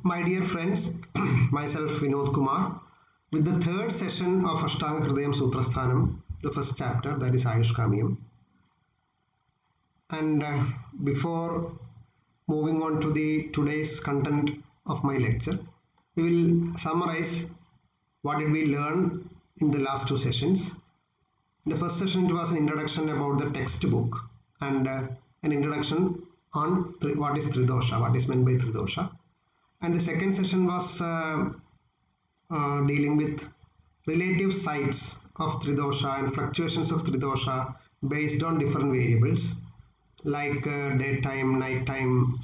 My dear friends, myself Vinodkumar, with the third session of Ashtanga Hridayam Suthrasthanam, the first chapter, that is Ayushkameeya. And before moving on to the today's content of my lecture, we will summarize what did we learn in the last two sessions. In the first session, it was an introduction about the textbook and an introduction on what is Tridosha, what is meant by Tridosha. And the second session was dealing with relative sites of Tridosha and fluctuations of Tridosha based on different variables like daytime, nighttime,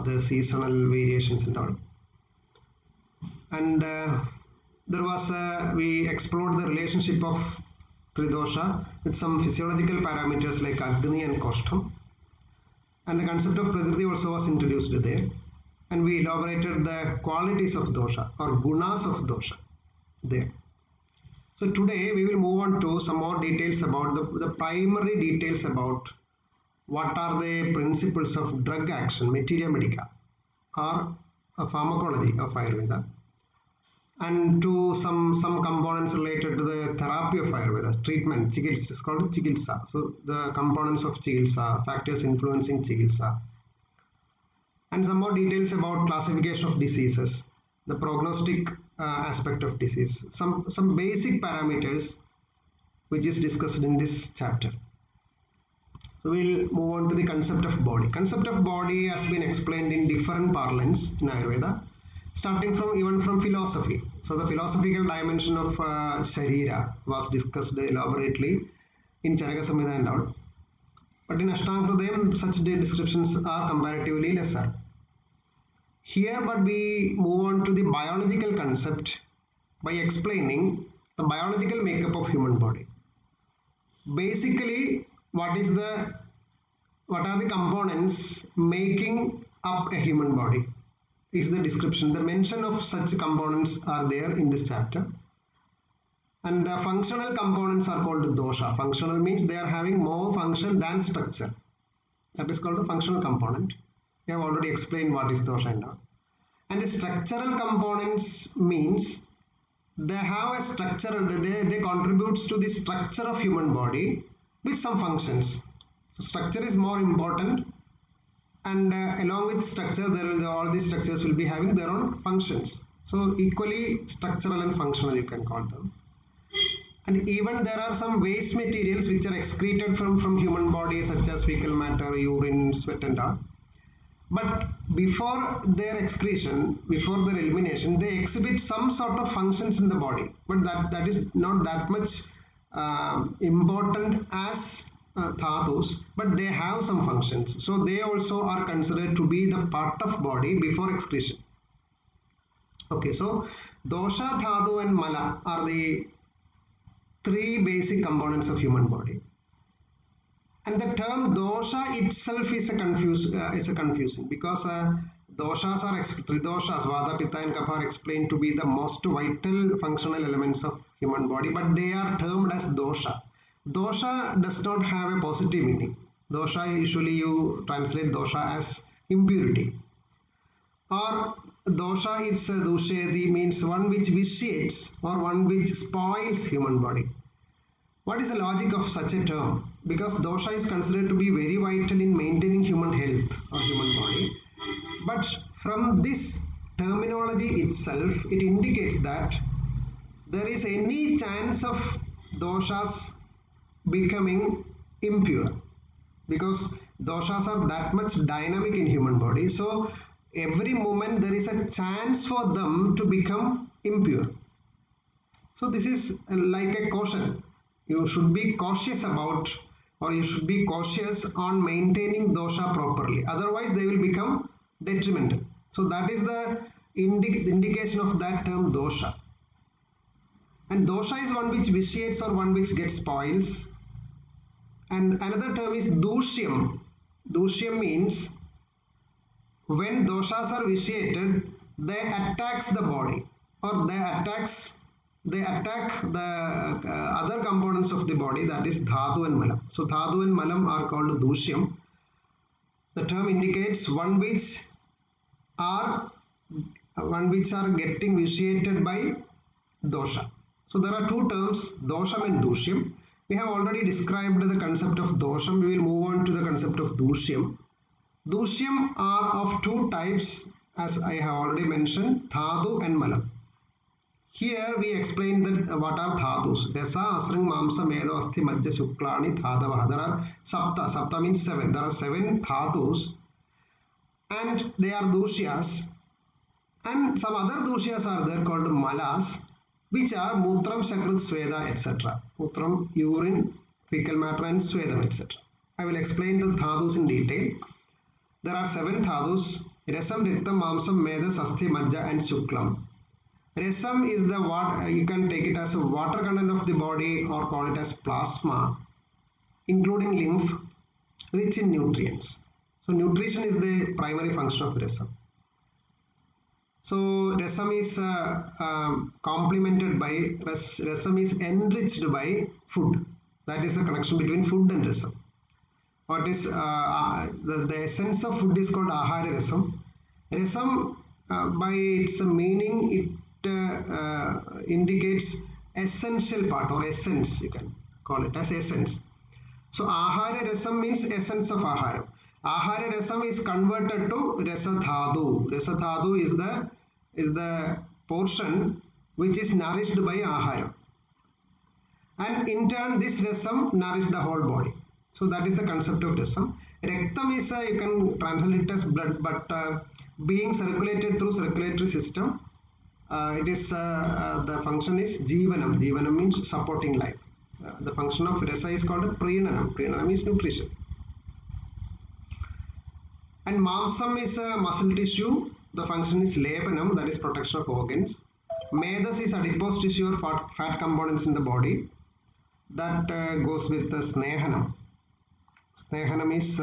the seasonal variations and all. And there was we explored the relationship of Tridosha with some physiological parameters like Agni and Koshtam. And the concept of Prakriti also was introduced there. And we elaborated the qualities of dosha or gunas of dosha there. So today we will move on to some more details about the primary details about what are the principles of drug action, materia medica, or a pharmacology of Ayurveda, and to some components related to the therapy of Ayurveda, treatment, chikitsa, it's called chikitsa. So the components of chikitsa, factors influencing chikitsa, and some more details about classification of diseases, the prognostic aspect of disease, some basic parameters which is discussed in this chapter. So we'll move on to the concept of body. Concept of body has been explained in different parlance in Ayurveda, starting from even from philosophy. So the philosophical dimension of Sharira was discussed elaborately in Charaka Samhita and all. But in Ashtanga Hridayam, such descriptions are comparatively lesser. Here, but we move on to the biological concept by explaining the biological makeup of human body. Basically, what are the components making up a human body is the description. The mention of such components are there in this chapter. And the functional components are called dosha. Functional means they are having more function than structure. That is called a functional component. We have already explained what is dosha and all. And the structural components means they have a structure and they contribute to the structure of human body with some functions. So structure is more important, and along with structure, all these structures will be having their own functions. So equally structural and functional you can call them. And even there are some waste materials which are excreted from human body, such as fecal matter, urine, sweat and all. But before their excretion, before their elimination, they exhibit some sort of functions in the body. But that is not that much important as dhatus, but they have some functions. So they also are considered to be the part of body before excretion. Okay, so dosha, dhatu and mala are the three basic components of human body. And the term dosha itself is confusing because doshas are three doshas, vata, pitta and kapha, are explained to be the most vital functional elements of human body, but they are termed as dosha. Dosha does not have a positive meaning. Dosha, usually you translate dosha as impurity. Or dosha, it's dusheti, means one which vitiates or one which spoils human body. What is the logic of such a term? Because dosha is considered to be very vital in maintaining human health or human body. But from this terminology itself, it indicates that there is any chance of doshas becoming impure, because doshas are that much dynamic in human body. So every moment there is a chance for them to become impure. So this is like a caution. You should be cautious about, or you should be cautious on maintaining dosha properly. Otherwise they will become detrimental. So that is the indication of that term dosha. And dosha is one which vitiates or one which gets spoils. And another term is dushyam. Dushyam means when doshas are vitiated, they attacks the body, or they attack the other components of the body, that is dhatu and malam. So dhatu and malam are called dushyam. The term indicates one which are one which are getting vitiated by dosha. So there are two terms, dosham and dushyam. We have already described the concept of dosham. We will move on to the concept of dushyam. Dushyam are of two types, as I have already mentioned, dhatu and malam. Here we explain that what are dhatus. Rasa, asring, mamsa, medo, asti, majja, shuklani, dhadavaha. There are sapta. Sapta means 7. There are 7 dhatus and they are dushyas. And some other dushyas are there called malas, which are mutram, shakrit, sweda, etc. Mutram, urine, fecal matter and swedam, etc. I will explain the dhatus in detail. There are 7 dhatus: resam, riktam, mamsam, medas, asti, majja and shuklam. Resam is the water, you can take it as a water content of the body or call it as plasma, including lymph, rich in nutrients. So nutrition is the primary function of resam. So resam is complemented by, resam is enriched by food. That is the connection between food and resam. What is the essence of food is called ahara resam. Resam, by its meaning, it indicates essential part or essence, you can call it as essence. So ahara rasam means essence of ahara. Ahara rasam is converted to rasadhatu. Rasadhatu is the portion which is nourished by ahara, and in turn this rasam nourishes the whole body. So that is the concept of rasam. Rektam is you can translate it as blood, but being circulated through circulatory system, it is the function is jivanam. Jivanam means supporting life. The function of rasa is called priyanam. Priyanam is nutrition. And mamsam is a muscle tissue. The function is lepanam, that is protection of organs. Medas is adipose tissue or fat components in the body. That goes with the snehanam. Snehanam is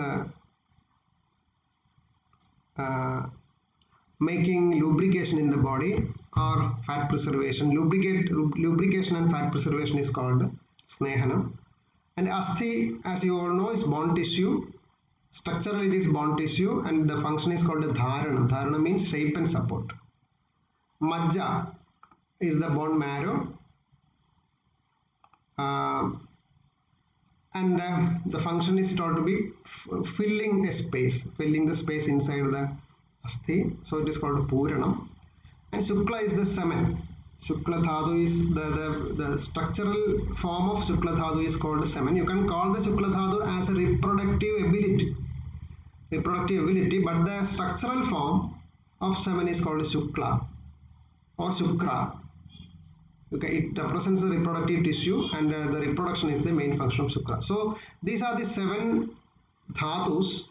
making lubrication in the body or fat preservation. Lubrication and fat preservation is called snehanam. And asti, as you all know, is bone tissue. Structurally it is bone tissue and the function is called dharanam. Dharanam means shape and support. Majja is the bone marrow. And the function is thought to be filling a space, filling the space inside the asti. So it is called puranam. And shukla is the semen. Shukla dhatu is the structural form of shukla dhatu is called semen. You can call the shukla dhatu as a reproductive ability, but the structural form of semen is called shukla or shukra. Okay, it represents the reproductive tissue and the reproduction is the main function of shukra. So these are the 7 dhatus,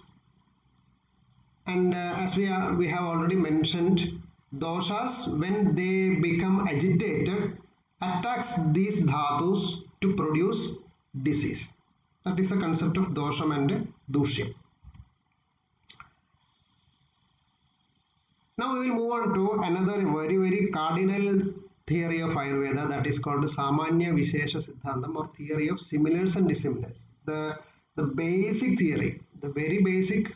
and as we have already mentioned, doshas, when they become agitated, attacks these dhatus to produce disease. That is the concept of dosham and dushyam. Now we will move on to another very cardinal theory of Ayurveda, that is called Samanya Vishesha Sidhantam, or theory of similars and dissimilars. The basic theory, the very basic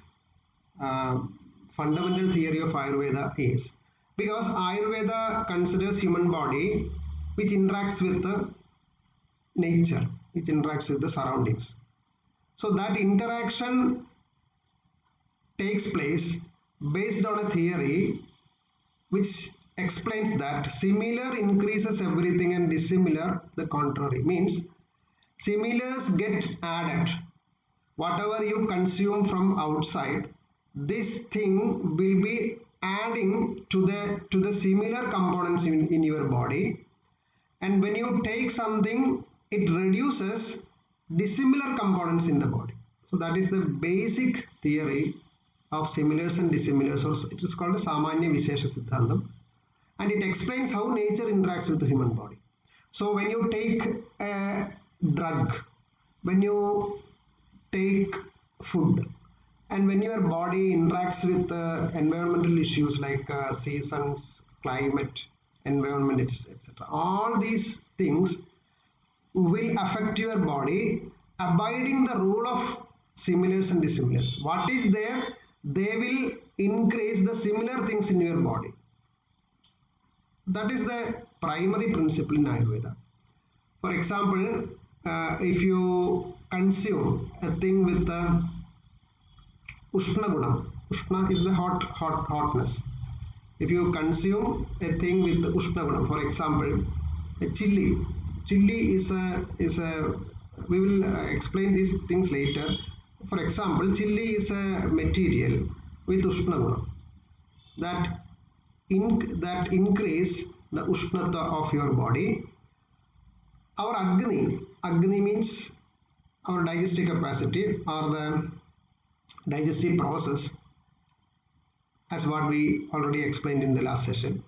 fundamental theory of Ayurveda is, because Ayurveda considers human body which interacts with the nature, which interacts with the surroundings. So that interaction takes place based on a theory which explains that similar increases everything and dissimilar the contrary. Means similars get added. Whatever you consume from outside, this thing will be adding to the similar components in your body, and when you take something, it reduces dissimilar components in the body. So that is the basic theory of similars and dissimilars, or it is called Samanya Vishesha Sidhantam, and it explains how nature interacts with the human body. So when you take a drug, when you take food, and when your body interacts with environmental issues like seasons, climate, environment, etc., all these things will affect your body, abiding the rule of similars and dissimilars. What is there, they will increase the similar things in your body. That is the primary principle in Ayurveda. For example, if you consume a thing with the Ushna Gunam, Ushna is the hotness. If you consume a thing with the Ushna Gunam, for example, a chili. Chili is a we will explain these things later. For example, chili is a material with Ushna Gunam that increase the Ushnata of your body. Our Agni means our digestive capacity or the digestive process, as what we already explained in the last session.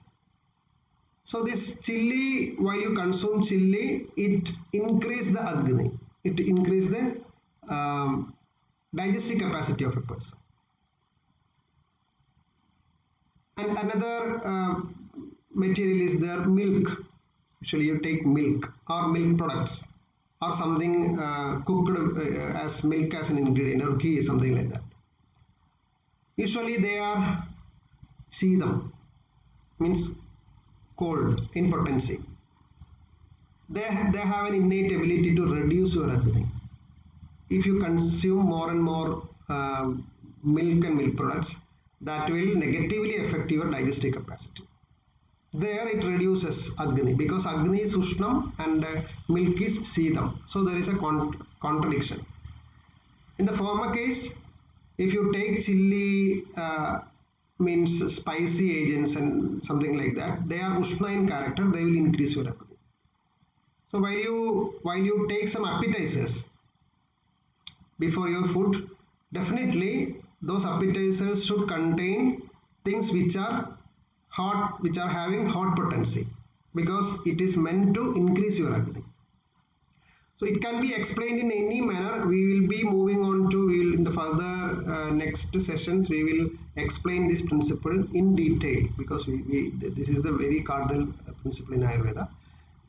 So this chili, while you consume chili, it increases the Agni. It increases the digestive capacity of a person. And another material is there, milk. Usually you take milk or milk products or something cooked as milk as an ingredient, or ghee, something like that. Usually they are Sidham, means cold, in potency. They have an innate ability to reduce your Agni. If you consume more and more milk and milk products, that will negatively affect your digestive capacity. There it reduces Agni, because Agni is Ushnam and milk is Sidham. So there is a contradiction. In the former case, if you take chili, means spicy agents and something like that, they are Ushna in character, they will increase your Agni. So while you take some appetizers before your food, definitely those appetizers should contain things which are hot, which are having hot potency, because it is meant to increase your Agni. So it can be explained in any manner. We will be moving on to, in the further next sessions, we will explain this principle in detail, because this is the very cardinal principle in Ayurveda.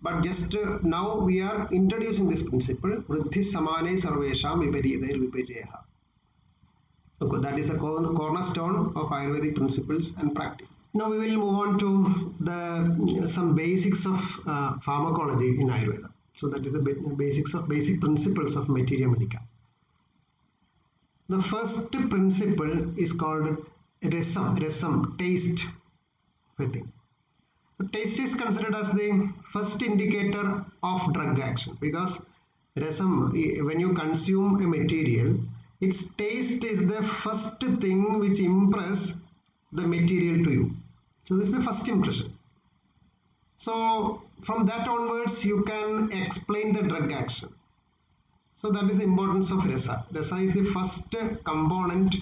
But just now we are introducing this principle, Vriddhi Samane Sarvesham Viparitair Vipajayaha. Okay, that is the cornerstone of Ayurvedic principles and practice. Now we will move on to some basics of pharmacology in Ayurveda. So that is the basic principles of Materia Medica. The first principle is called rasam, taste. I think. So taste is considered as the first indicator of drug action, because rasam, when you consume a material, its taste is the first thing which impresses the material to you. So this is the first impression. So from that onwards, you can explain the drug action. So that is the importance of rasa. Rasa is the first component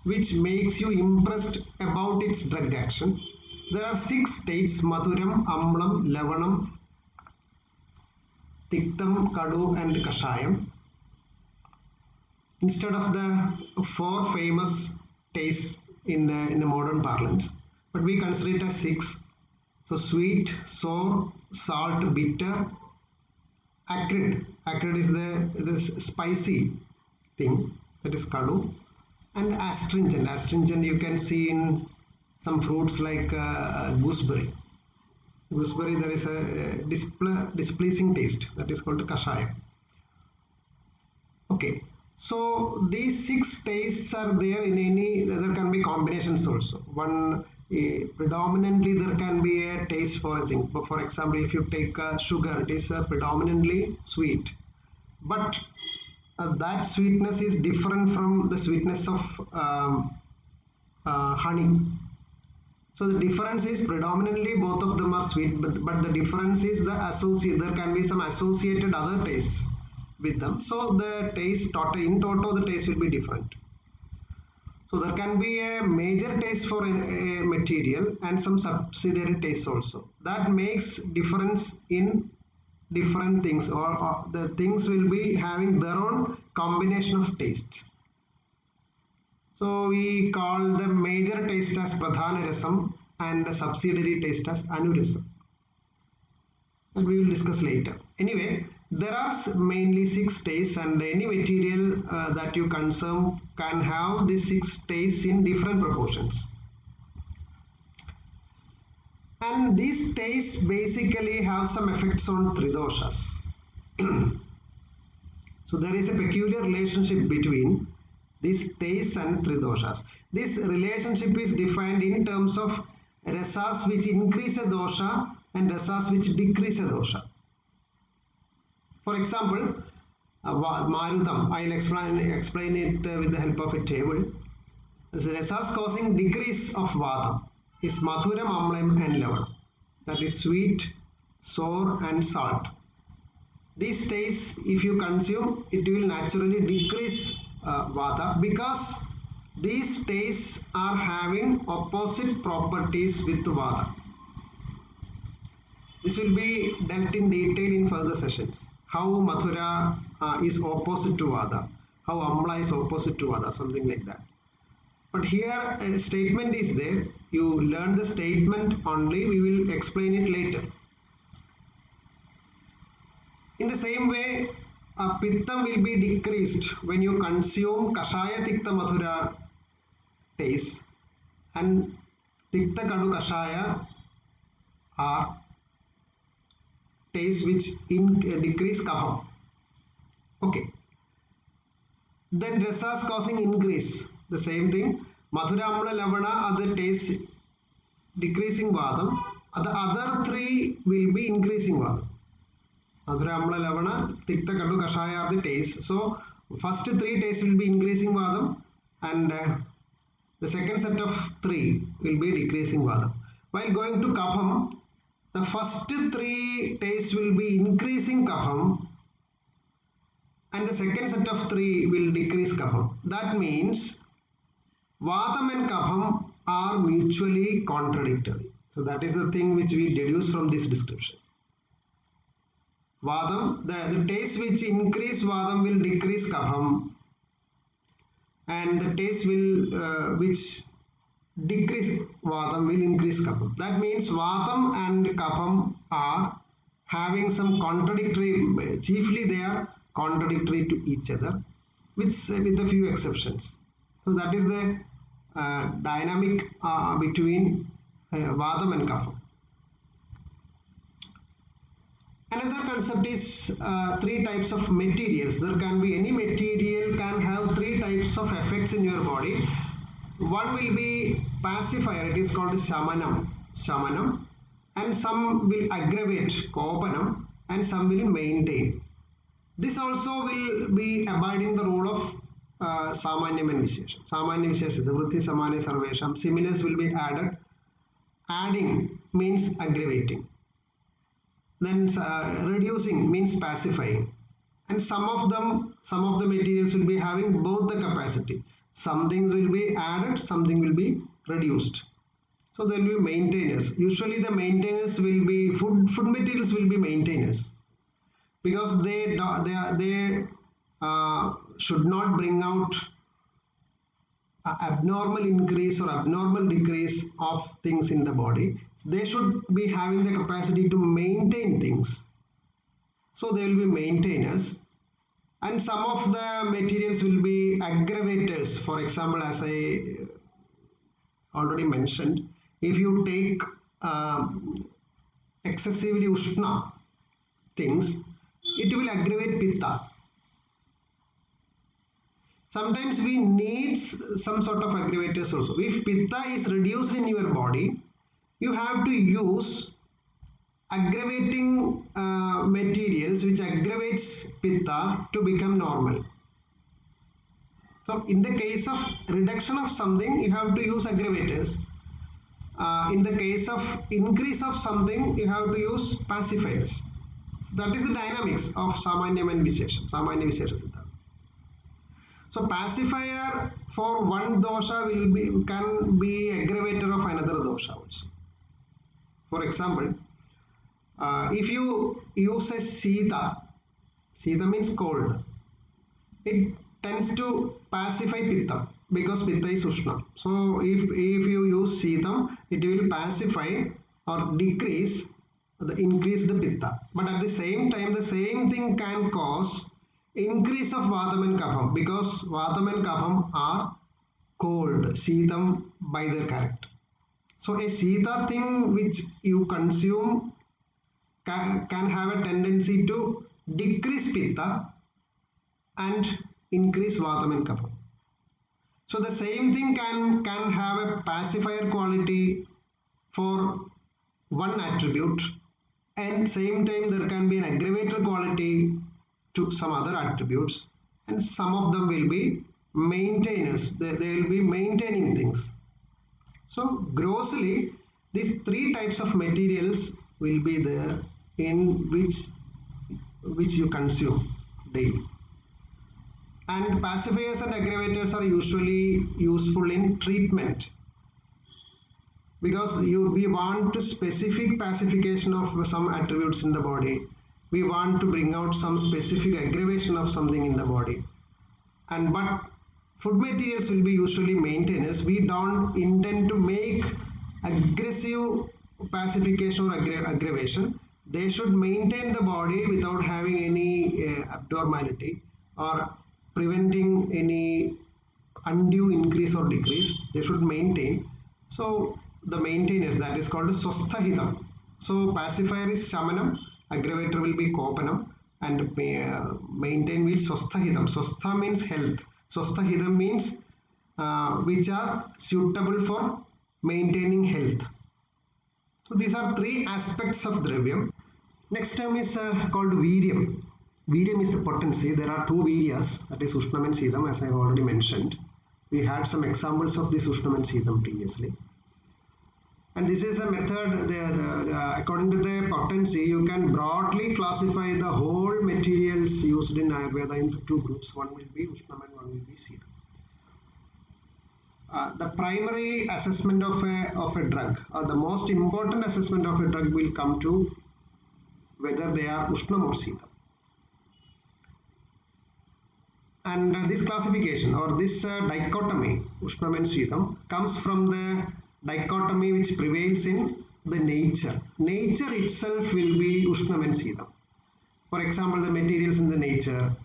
which makes you impressed about its drug action. There are 6 states: Madhuram, Amlam, Lavanam, Tiktam, Kadu and Kashayam. Instead of the 4 famous tastes in the modern parlance, but we consider it as 6. So sweet, sour, salt, bitter, acrid. Acrid is the spicy thing, that is Kadu, and astringent. Astringent you can see in some fruits like gooseberry. Gooseberry, there is a displeasing taste, that is called Kashaya. Okay. So these 6 tastes are there in there can be combinations also. Predominantly there can be a taste for a thing. But for example, if you take sugar, it is predominantly sweet. But that sweetness is different from the sweetness of honey. So the difference is predominantly both of them are sweet, but the difference is there can be some associated other tastes with them. So the taste in total the taste will be different. So there can be a major taste for a material and some subsidiary tastes also. That makes difference in different things, or the things will be having their own combination of tastes. So we call the major taste as Pradhana Rasam and the subsidiary taste as Anurasam. And we will discuss later. Anyway, there are mainly 6 tastes, and any material that you consume can have these 6 tastes in different proportions. And these tastes basically have some effects on three doshas. So there is a peculiar relationship between these tastes and three doshas. This relationship is defined in terms of rasas which increase a dosha and rasas which decrease a dosha. For example, Marutam, I'll explain it with the help of a table. The rasas causing decrease of Vatam is Madhuram, Amlam and Lavanam. That is sweet, sour and salt. These tastes, if you consume, it will naturally decrease Vata, because these tastes are having opposite properties with Vata. This will be dealt in detail in further sessions. How Mathura is opposite to Vata, how Amla is opposite to Vata, something like that. But here a statement is there. You learn the statement only, we will explain it later. In the same way, Pittam will be decreased when you consume Kashaya Tikta Madhura taste, and Tikta Kadu Kashaya are tastes which decrease Kapham. Okay. Then rasas causing increase, the same thing. Madhura, Amla, Lavana are the tastes decreasing Vadam. The other three will be increasing Vadam. Madhura, Amla, Lavana, Tikta, Kadu, Kashaya are the tastes. So first three tastes will be increasing Vadam, and the second set of three will be decreasing Vadam. While going to Kapham, the first three tastes will be increasing Kapham, and the second set of three will decrease Kapham. That means Vatam and Kapham are mutually contradictory. So that is the thing which we deduce from this description. Vadam, the taste which increase Vadam will decrease Kapham, and the taste will which decrease Vadam will increase Kapham. That means Vatam and Kapham are having some contradictory, chiefly they are contradictory to each other, with a few exceptions. So that is the dynamic between Vatam and Kapham. Another concept is three types of materials. There can be any material can have three types of effects in your body. One will be pacifier, it is called Shamanam, and some will aggravate, Kopanam, and some will maintain. This also will be abiding the rule of Samanyam and Vishesham. Samanya Vishesham, the Vritti Samanya Sarvesham, similars will be added. Adding means aggravating. Then reducing means pacifying. And some of the materials will be having both the capacity. Some things will be added, something will be reduced. So there will be maintainers. Usually the maintainers will be food materials will be maintainers, because they should not bring out abnormal increase or abnormal decrease of things in the body. They should be having the capacity to maintain things. So they will be maintainers. And some of the materials will be aggravators. For example, as I already mentioned, if you take excessively Ushna things, it will aggravate Pitta. Sometimes we need some sort of aggravators also. If Pitta is reduced in your body, you have to use aggravating materials which aggravates Pitta to become normal. So in the case of reduction of something, you have to use aggravators. In the case of increase of something, you have to use pacifiers. That is the dynamics of Samanyam and Vishesham, Samanya Vishesha Siddhanta. So pacifier for one dosha can be aggravator of another dosha also. For example, if you use a Sita means cold, it tends to pacify Pitta, because Pitta is Ushna. So if you use Sitam, it will pacify or decrease the increased Pitta. But at the same time, the same thing can cause increase of Vatam and Kapham, because Vatam and Kapham are cold, Sitam by their character. So a Sita thing which you consume can have a tendency to decrease Pitta and increase Vatam and Kapha. So the same thing can have a pacifier quality for one attribute, and same time there can be an aggravator quality to some other attributes, and some of them will be maintainers. They will be maintaining things. So grossly, these three types of materials will be there in which you consume daily. And pacifiers and aggravators are usually useful in treatment, because we want to specific pacification of some attributes in the body. We want to bring out some specific aggravation of something in the body. But food materials will be usually maintainers. We don't intend to make aggressive pacification or aggravation. They should maintain the body without having any abnormality or preventing any undue increase or decrease. They should maintain. So the maintainers, that is called Swasthahidam. So pacifier is Shamanam, aggravator will be Kopanam, and maintain will Swasthahidam. Swastha means health. Swasthahidam means which are suitable for maintaining health. So these are three aspects of Dravyam. Next term is called Viryam. Viryam is the potency. There are two Viryas, that is Ushnam and Sidham, as I have already mentioned. We had some examples of this Ushnam and Sidham previously. And this is a method, according to the potency, you can broadly classify the whole materials used in Ayurveda into two groups. One will be Ushnam and one will be Sidham. The primary assessment of a drug, or the most important assessment of a drug, will come to whether they are Ushnam or Sidham. And this classification or this dichotomy, Ushnam and Sidham, comes from the dichotomy which prevails in the nature. Nature itself will be Ushnam and Sidham. For example, the materials in the nature,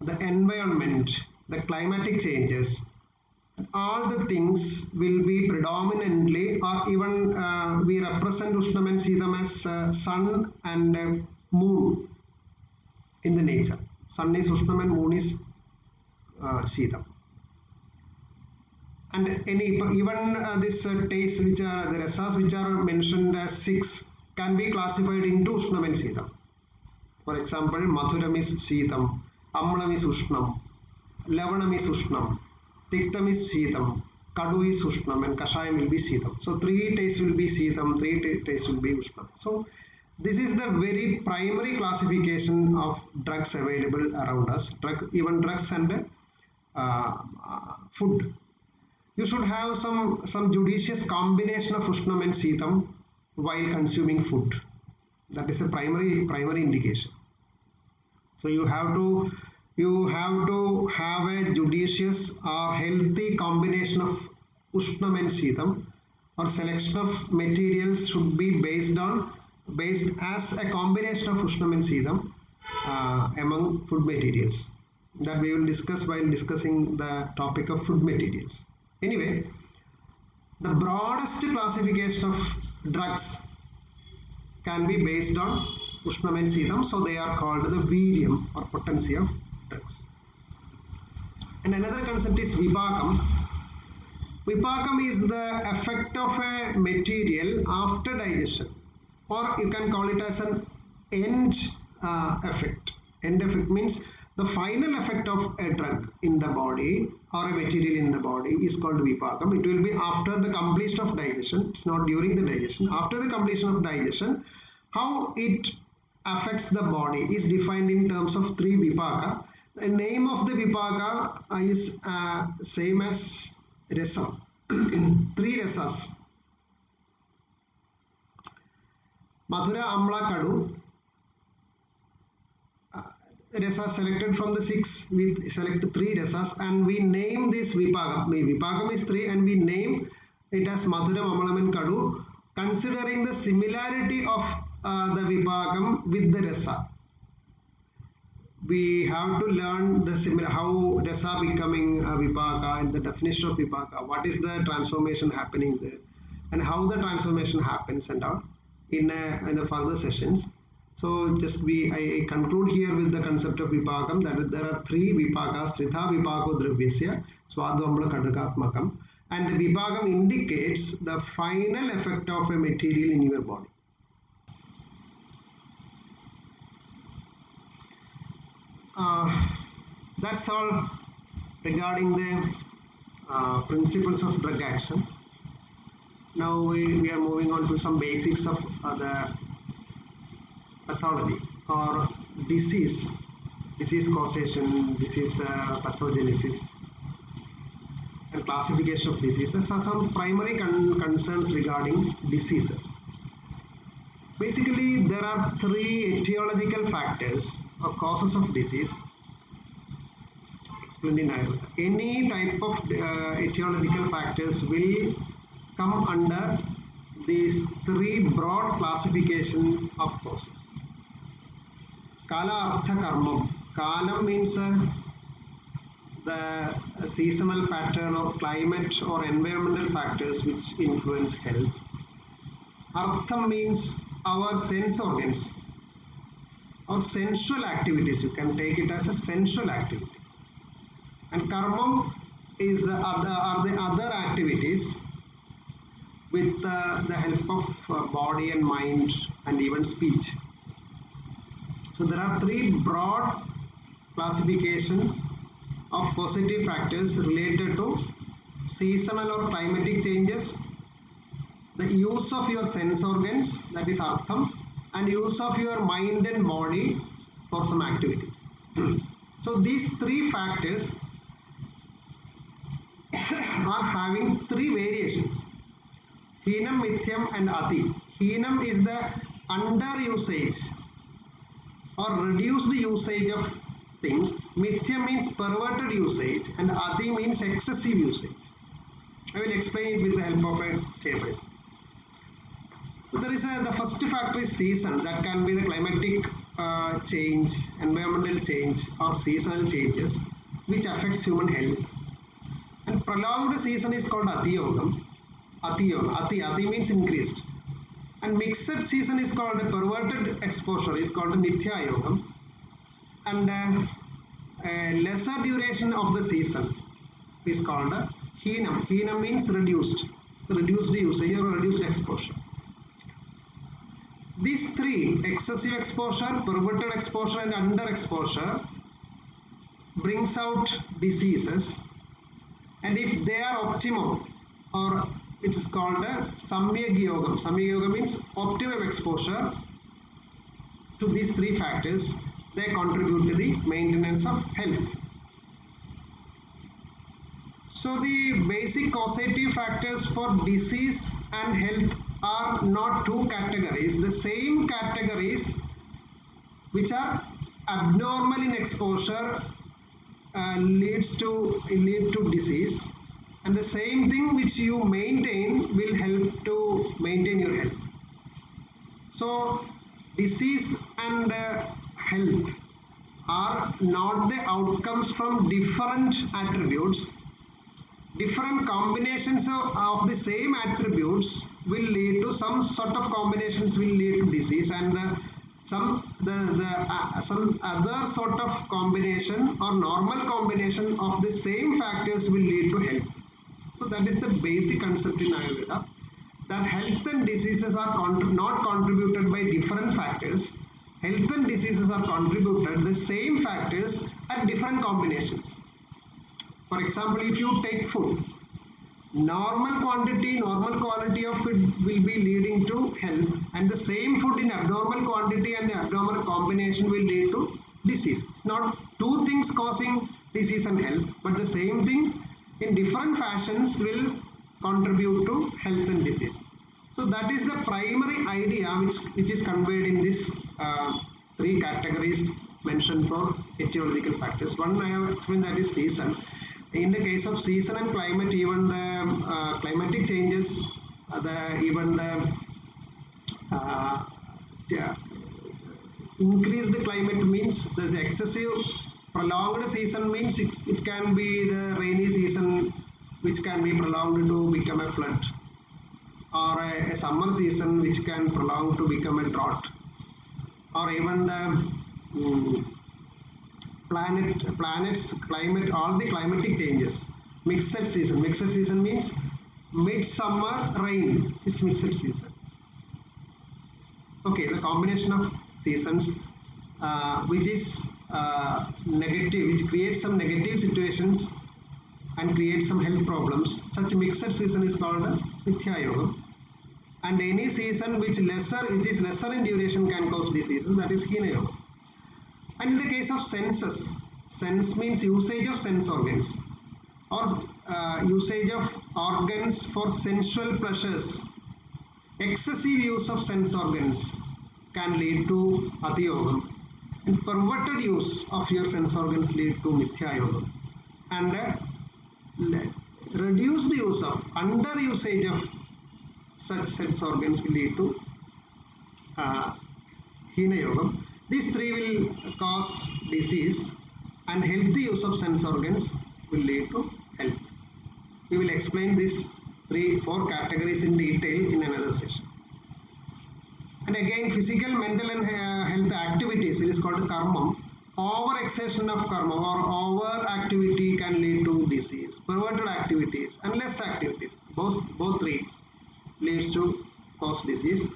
the environment, the climatic changes, all the things will be predominantly, or even we represent Ushnam and Sidham as sun and moon in the nature. Sun is Ushnam and moon is Sidham. And even this taste, which are the rasas which are mentioned as 6, can be classified into Ushnam and Sidham. For example, Madhuram is Sidham, Amlam is Ushnam, Lavanam is Ushnam, Tiktam is Sidham, Kadu is Ushnam, and Kashayam will be Sidham. So 3 tastes will be Sidham, 3 tastes will be Ushnam. So this is the very primary classification of drugs available around us, even drugs and food. You should have some judicious combination of Ushnam and Sidham while consuming food. That is a primary indication. So you have to have a judicious or healthy combination of Ushnam and Sidham, or selection of materials should be based as a combination of Ushnam and Sidham among food materials. That we will discuss while discussing the topic of food materials. Anyway, the broadest classification of drugs can be based on Ushnam and Sidham, so they are called the Viryam or potency of drugs. And another concept is Vipakam. Vipakam is the effect of a material after digestion, or you can call it as an end effect. End effect means the final effect of a drug in the body or a material in the body is called Vipakam. It will be after the completion of digestion. It's not during the digestion. After the completion of digestion, how it affects the body is defined in terms of 3 Vipaka. The name of the Vipaka is same as Rasa. 3 Rasas. Madhura, Amla, Kadu. Rasas selected from the 6, we select 3 rasas and we name this Vipakam. Vipakam is 3 and we name it as Madhuram, Amalam and Kadu, considering the similarity of the Vipakam with the rasa. We have to learn the how rasa becoming Vipaka and the definition of Vipaka. What is the transformation happening there? and how the transformation happens and all in the further sessions. So I conclude here with the concept of vipagam, that there are three vipagas, tritha vipako dravyasya, swadvambla kadakatmakam, and the vipagam indicates the final effect of a material in your body. That's all regarding the principles of drug action. Now we are moving on to some basics of the pathology or disease causation, disease pathogenesis, and classification of diseases. There are some primary concerns regarding diseases. Basically, there are three etiological factors or causes of disease explained in Ayurveda. Any type of etiological factors will come under these three broad classifications of causes. Kala, Artha, Karma. Kala means the seasonal pattern or climate or environmental factors which influence health. Artha means our sense organs or sensual activities. You can take it as a sensual activity. And karma is the other activities with the help of body and mind and even speech. So there are three broad classification of causative factors related to seasonal or climatic changes, the use of your sense organs, that is artham, and use of your mind and body for some activities. So these three factors are having three variations: Heenam, Mithyam and Ati. Heenam is the under usage or reduced usage of things. Mithya means perverted usage, and Ati means excessive usage. I will explain it with the help of a table. So there is the first factor is season. That can be the climatic change, environmental change, or seasonal changes which affects human health. And prolonged season is called Atiyogam. Ati means increased. And mixed season is called a perverted exposure, is called Mithya Yogam. And lesser duration of the season is called Heenam. Heenam means reduced usage or reduced exposure. These three, excessive exposure, perverted exposure and under exposure, brings out diseases. And if they are optimum, or it is called Samyak Yogam. Samyak Yoga means optimum exposure to these three factors. They contribute to the maintenance of health. So the basic causative factors for disease and health are not two categories. The same categories which are abnormal in exposure lead to disease, and the same thing which you maintain will help to maintain your health. So disease and health are not the outcomes from different attributes. Different combinations of the same attributes will lead to some sort of combinations will lead to disease, and some other sort of combination or normal combination of the same factors will lead to health. So that is the basic concept in Ayurveda, that health and diseases are not contributed by different factors. Health and diseases are contributed the same factors at different combinations. For example, if you take food, normal quantity, normal quality of food will be leading to health, and the same food in abnormal quantity and abnormal combination will lead to disease. It's not two things causing disease and health, but the same thing in different fashions will contribute to health and disease. So that is the primary idea which is conveyed in this three categories mentioned for etiological factors. One I have explained, that is season. In the case of season and climate, even the climatic changes, increased climate means there's excessive. Prolonged season means it can be the rainy season which can be prolonged to become a flood. or a summer season which can prolong to become a drought, or even the planets, climate, all the climatic changes. Mixed season. Mixed season means midsummer rain is mixed season. Okay, the combination of seasons which is negative, which creates some negative situations and creates some health problems. Such a mixed season is called Mithya Yoga. And any season which is lesser in duration can cause diseases, that is Hina Yoga. And in the case of senses, sense means usage of sense organs, or usage of organs for sensual pleasures. Excessive use of sense organs can lead to Ati Yoga, and perverted use of your sense organs lead to Mithya Yoga. And reduced use of, under usage of such sense organs will lead to Hina Yoga. These three will cause disease, and healthy use of sense organs will lead to health. We will explain these 4 categories in detail in another session. And again, physical, mental and health activities, it is called karma. Over-exertion of karma or over-activity can lead to disease. Perverted activities and less activities, both three leads to cause disease.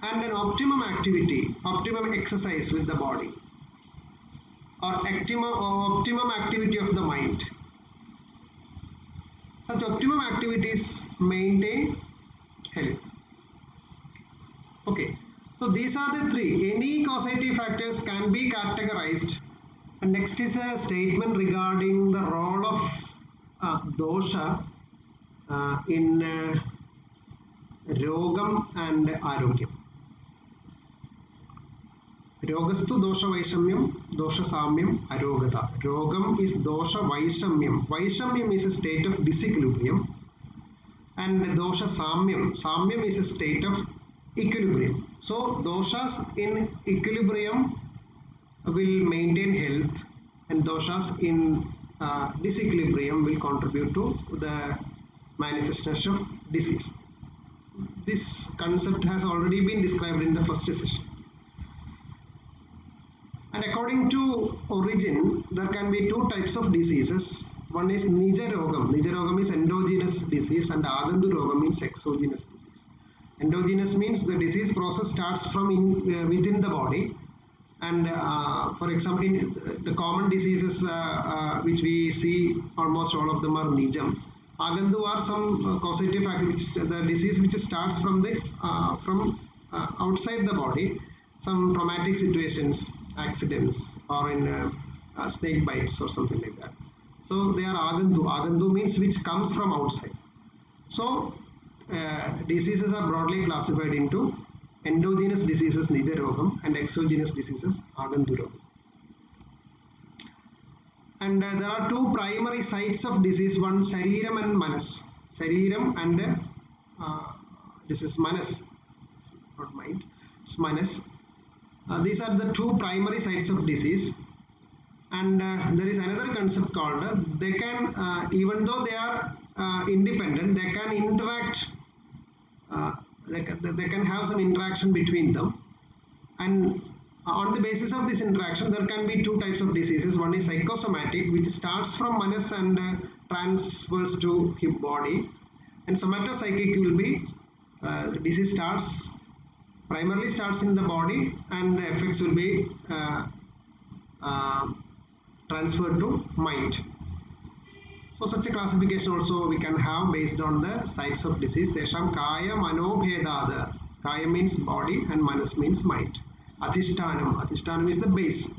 And an optimum activity, optimum exercise with the body, or optimum activity of the mind. Such optimum activities maintain health. Okay, so these are the 3. Any causative factors can be categorized. And next is a statement regarding the role of dosha in Rogam and Arogyam. Rogastu dosha vaishamyam, dosha samyam, arogata. Rogam is dosha vaishamyam. Vaishamyam is a state of disequilibrium. And dosha samyam. Samyam is a state of equilibrium. So doshas in equilibrium will maintain health, and doshas in disequilibrium will contribute to the manifestation of disease. This concept has already been described in the first session. And according to origin, there can be 2 types of diseases. One is Nija Rogam. Nija Rogam is endogenous disease, and Agandu Rogam means exogenous disease. Endogenous means the disease process starts from within the body. And for example, in the common diseases which we see, almost all of them are Nijam. Agandu are some causative factors, the disease which starts from outside the body, some traumatic situations, accidents, or in snake bites or something like that. So they are Agandu. Agandu means which comes from outside. So diseases are broadly classified into endogenous diseases Nija Rogam and exogenous diseases Agandu Rogam. And there are 2 primary sites of disease, one Shariram and Manas. Shariram and this is Manas, not mind, it's Manas. These are the 2 primary sites of disease. And there is another concept called, they can, even though they are independent, they can interact, they can have some interaction between them. And on the basis of this interaction, there can be 2 types of diseases. One is psychosomatic, which starts from manas and transfers to his body. And somatopsychic will be, the disease primarily starts in the body, and the effects will be transferred to mind. So such a classification also we can have based on the sites of disease. Tesham kaya mano bhedada. Kaya means body and manas means mind. Adhishtanam. Adhishtanam is the base.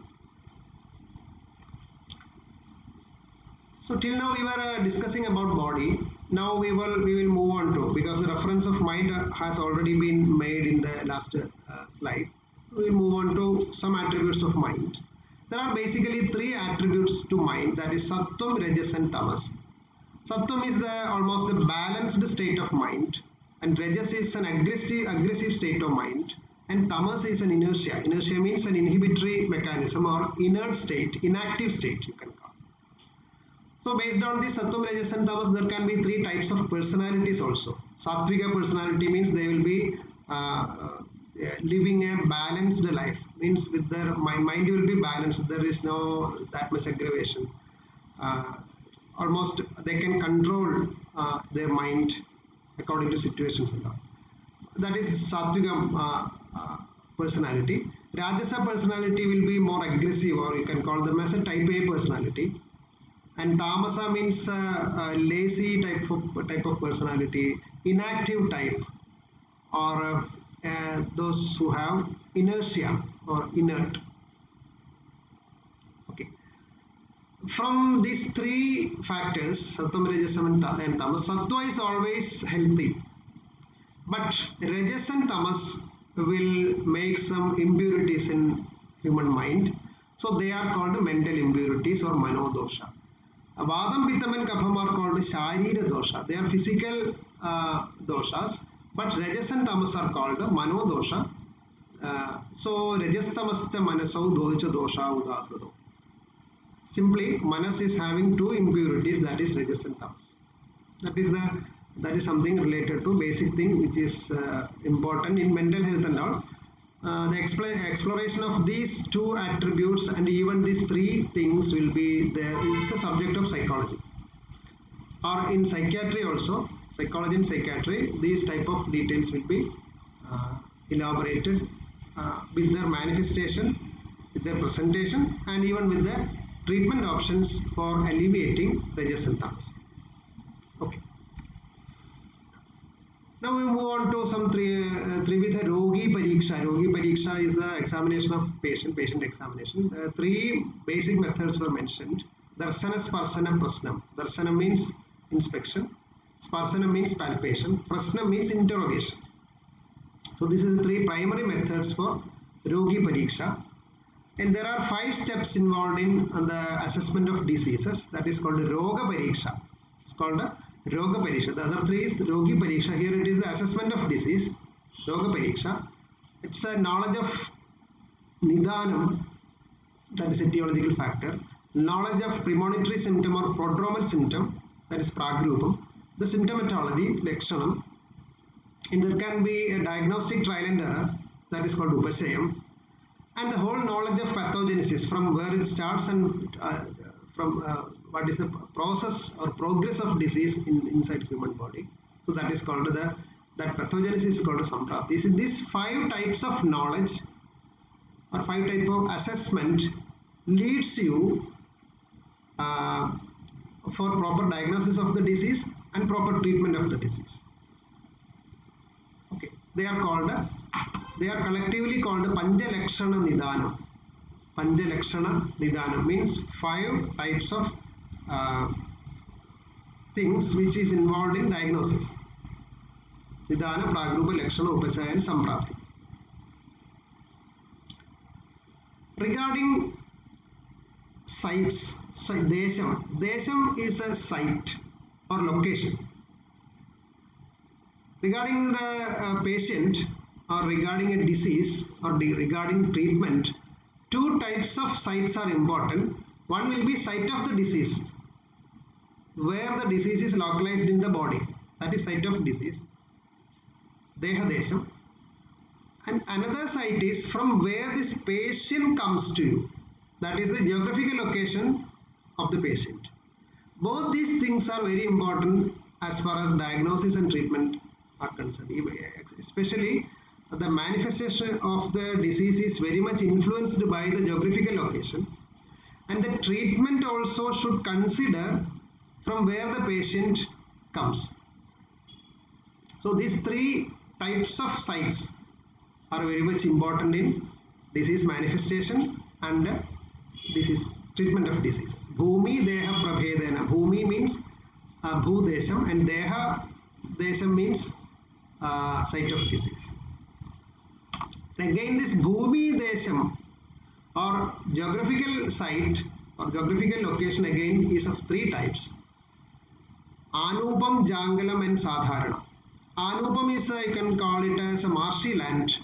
So till now we were discussing about body. Now we will move on to, because the reference of mind has already been made in the last slide. We will move on to some attributes of mind. There are basically 3 attributes to mind, that is Sattvam, Rajas and Tamas. Sattvam is almost the balanced state of mind, and Rajas is an aggressive state of mind, and Tamas is an inertia. Inertia means an inhibitory mechanism or inert state, inactive state you can call. So based on this Sattvam, Rajas and Tamas, there can be three types of personalities also. Sattvika personality means they will be living a balanced life. Means with their mind will be balanced. There is no that much aggravation. Almost they can control their mind according to situations and all. That is Sattvika personality. Rajasa personality will be more aggressive, or you can call them as a type A personality. And Tamasa means lazy type of personality, inactive type, or those who have inertia or inert. Okay. From these three factors, Sattvam, Rajasam and Tamas, Sattva is always healthy. But Rajas and Tamas will make some impurities in human mind. So they are called mental impurities or manodosha. Vadam, Pittam and Kapham are called Sharira dosha. They are physical doshas, but Rajas and Tamas are called manodosha. So Rajas Tamascha Manasau Docha dosha Udakrudo. Simply, Manas is having two impurities, that is Rajas and Tamas. That is something related to basic thing which is important in mental health and all. The exploration of these two attributes and even these three things will be there. It's a subject of psychology. Or in psychiatry also, psychology and psychiatry, these type of details will be elaborated with their manifestation, with their presentation, and even with the treatment options for alleviating Rajas and Tamas. Okay. Now we move on to some Trividha Rogi Pariksha. Rogi Pariksha is the examination of patient examination. Three basic methods were mentioned. Darsana, Sparsana, Prasnam. Darsana means inspection. Sparsana means palpation. Prasnam means interrogation. So this is the three primary methods for Rogi Pariksha. And there are 5 steps involved in the assessment of diseases. That is called Roga Pariksha. It's called a Roga Pariksha. The other 3 is Rogi Pariksha. Here it is the assessment of disease. Roga Pariksha. It's a knowledge of Nidhanam, that is etiological factor. Knowledge of premonitory symptom or prodromal symptom, that is Pragrupam. The symptomatology, Lakshanam. And there can be a diagnostic trial and error, that is called Upashayam. And the whole knowledge of pathogenesis, from where it starts and from what is the process or progress of disease inside human body. So that is called that pathogenesis is called Samprapti. These 5 types of knowledge or 5 type of assessment leads you for proper diagnosis of the disease and proper treatment of the disease. Okay, they are collectively called Panjalakshana Nidhanam. Panjalakshana Nidhanam means 5 types of things which is involved in diagnosis. Nidhana, Pragrupa, Lakshana, Upasaya and Samprapti. Regarding sites, Desham is a site or location. Regarding the patient or regarding a disease or regarding treatment, 2 types of sites are important. One will be site of the disease, where the disease is localized in the body. That is site of disease, Deha Desham. And another site is from where this patient comes to you. That is the geographical location of the patient. Both these things are very important as far as diagnosis and treatment are concerned. Especially the manifestation of the disease is very much influenced by the geographical location. And the treatment also should consider from where the patient comes. So these 3 types of sites are very much important in disease manifestation and disease treatment of diseases. Bhumi Deha Prabhedana. Bhumi means Bhu Desham and Deha Desham means site of disease. And again, this Bhumi Desham or geographical site or geographical location again is of 3 types. Anupam, Jangalam and Sadharana. Anupam is, you can call it as a marshy land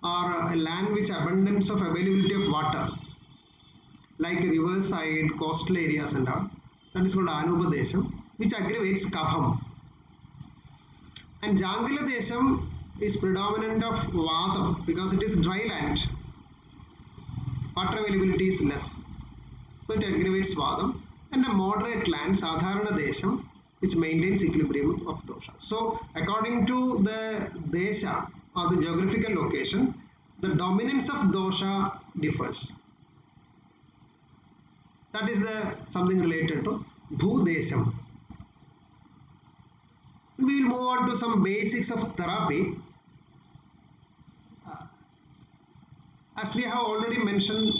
or a land which abundance of availability of water, like riverside, coastal areas and all. that is called Anupadesham, which aggravates Kapham. And Jangala Desham is predominant of Vadam because it is dry land. Water availability is less. So it aggravates Vadam. And a moderate land, Sadharana Desham, which maintains equilibrium of dosha. So according to the desha or the geographical location, the dominance of dosha differs. That is something related to Bhudesham. We will move on to some basics of therapy. As we have already mentioned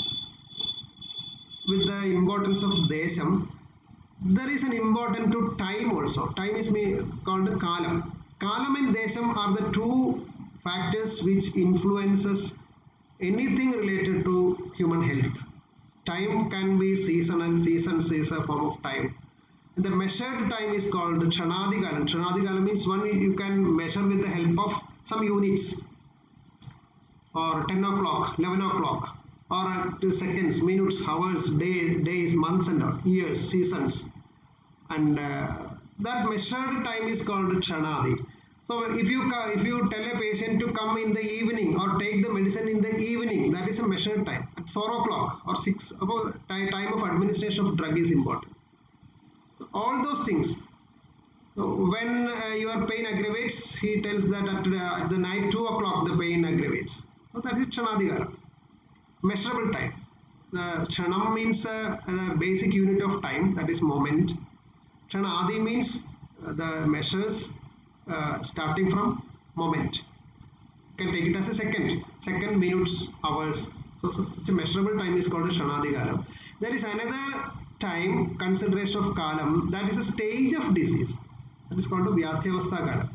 with the importance of Desham, there is an importance to time also. Time is called Kalam. Kalam and Desham are the two factors which influences anything related to human health. Time can be seasonal, seasons is a form of time. The measured time is called Kshanadikalam. Kshanadikalam means one you can measure with the help of some units, or 10 o'clock, 11 o'clock, or 2 seconds, minutes, hours, days, months and years, seasons. And that measured time is called Kshanadi. So if you tell a patient to come in the evening or take the medicine in the evening, that is a measured time. At 4 o'clock or 6, time of administration of drug is important. So all those things. So when your pain aggravates, he tells that at the night 2 o'clock the pain aggravates. So that is Kshanadikala. Measurable time. The Kshanam means a basic unit of time, that is moment. Kshanadi means the measures starting from moment. You can take it as a second, minutes, hours. So it's a measurable time is called Kshanadikalam. There is another time, consideration of kalam, that is a stage of disease. That is called Vyathyavastha kalam.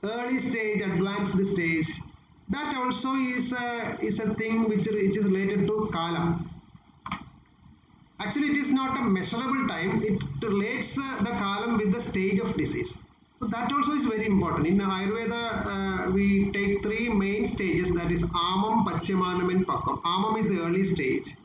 Early stage, advanced stage. That also is a thing which is related to kalam. Actually, it is not a measurable time. It relates the kalam with the stage of disease. So that also is very important. In Ayurveda, we take 3 main stages, that is Amam, Pachyamanam and Pakkam. Amam is the early stage,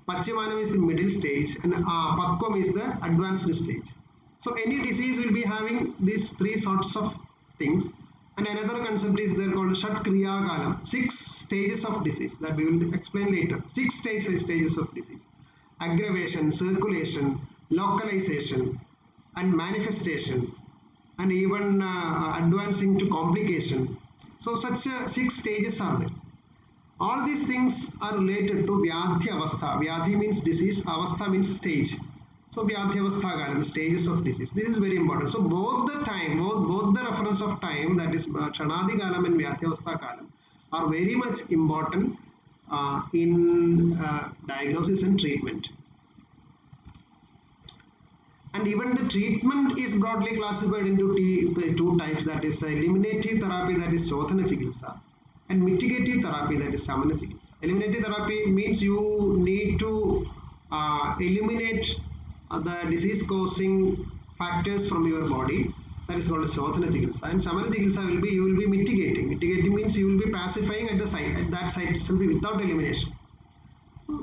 Pachyamanam is the middle stage, and Pakkam is the advanced stage. So any disease will be having these 3 sorts of things. And another concept is there called Shat Kriya Kalam, 6 stages of disease that we will explain later. 6 stages of disease: aggravation, circulation, localization, and manifestation, and even advancing to complication. So such 6 stages are there. All these things are related to Vyadhi Avastha. Vyadhi means disease, Avastha means stage. So Vyadhi Avastha Kalam, stages of disease. This is very important. So both the time, both the reference of time, that is Kshanadi Kalam and Vyadhi Avastha Kalam, are very much important in diagnosis and treatment. And even the treatment is broadly classified into 2 types, that is eliminative therapy, that is Shodhana Chikitsa, and mitigative therapy, that is Samana Chikitsa. Eliminative therapy means you need to eliminate the disease causing factors from your body. That is called Shodhana Chikitsa. And Samana Chikitsa will be, you will be mitigating. Mitigating means you will be pacifying at the site, at that site itself without elimination.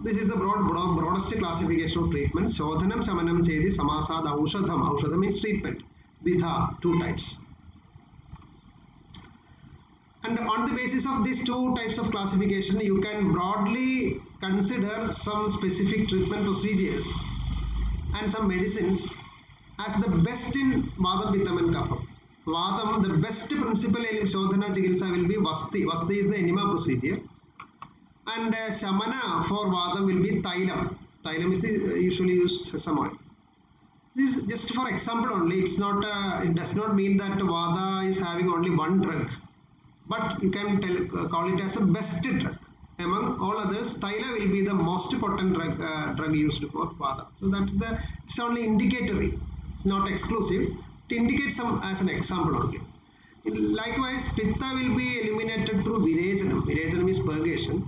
This is the broadest classification of treatment. Shodhanam, Samanam, Chedi, Samasad, Aushadham. Aushadham means treatment. Vidha, 2 types. And on the basis of these 2 types of classification, you can broadly consider some specific treatment procedures and some medicines as the best in Vadam, Pittam and Kapham. Vadam, the best principle in Shodhana Chikitsa will be Vasti. Vasti is the enema procedure. And Shamana for Vada will be Thailam. Thailam is the usually used sesame oil. This is just for example only. It's not. It does not mean that Vada is having only one drug, but you can call it as a best drug. Among all others, Thaila will be the most potent drug used for Vada. So that is the. It's only indicatory. It's not exclusive. It indicates some as an example only. Likewise, Pitta will be eliminated through Virejanam. Virejanam is purgation.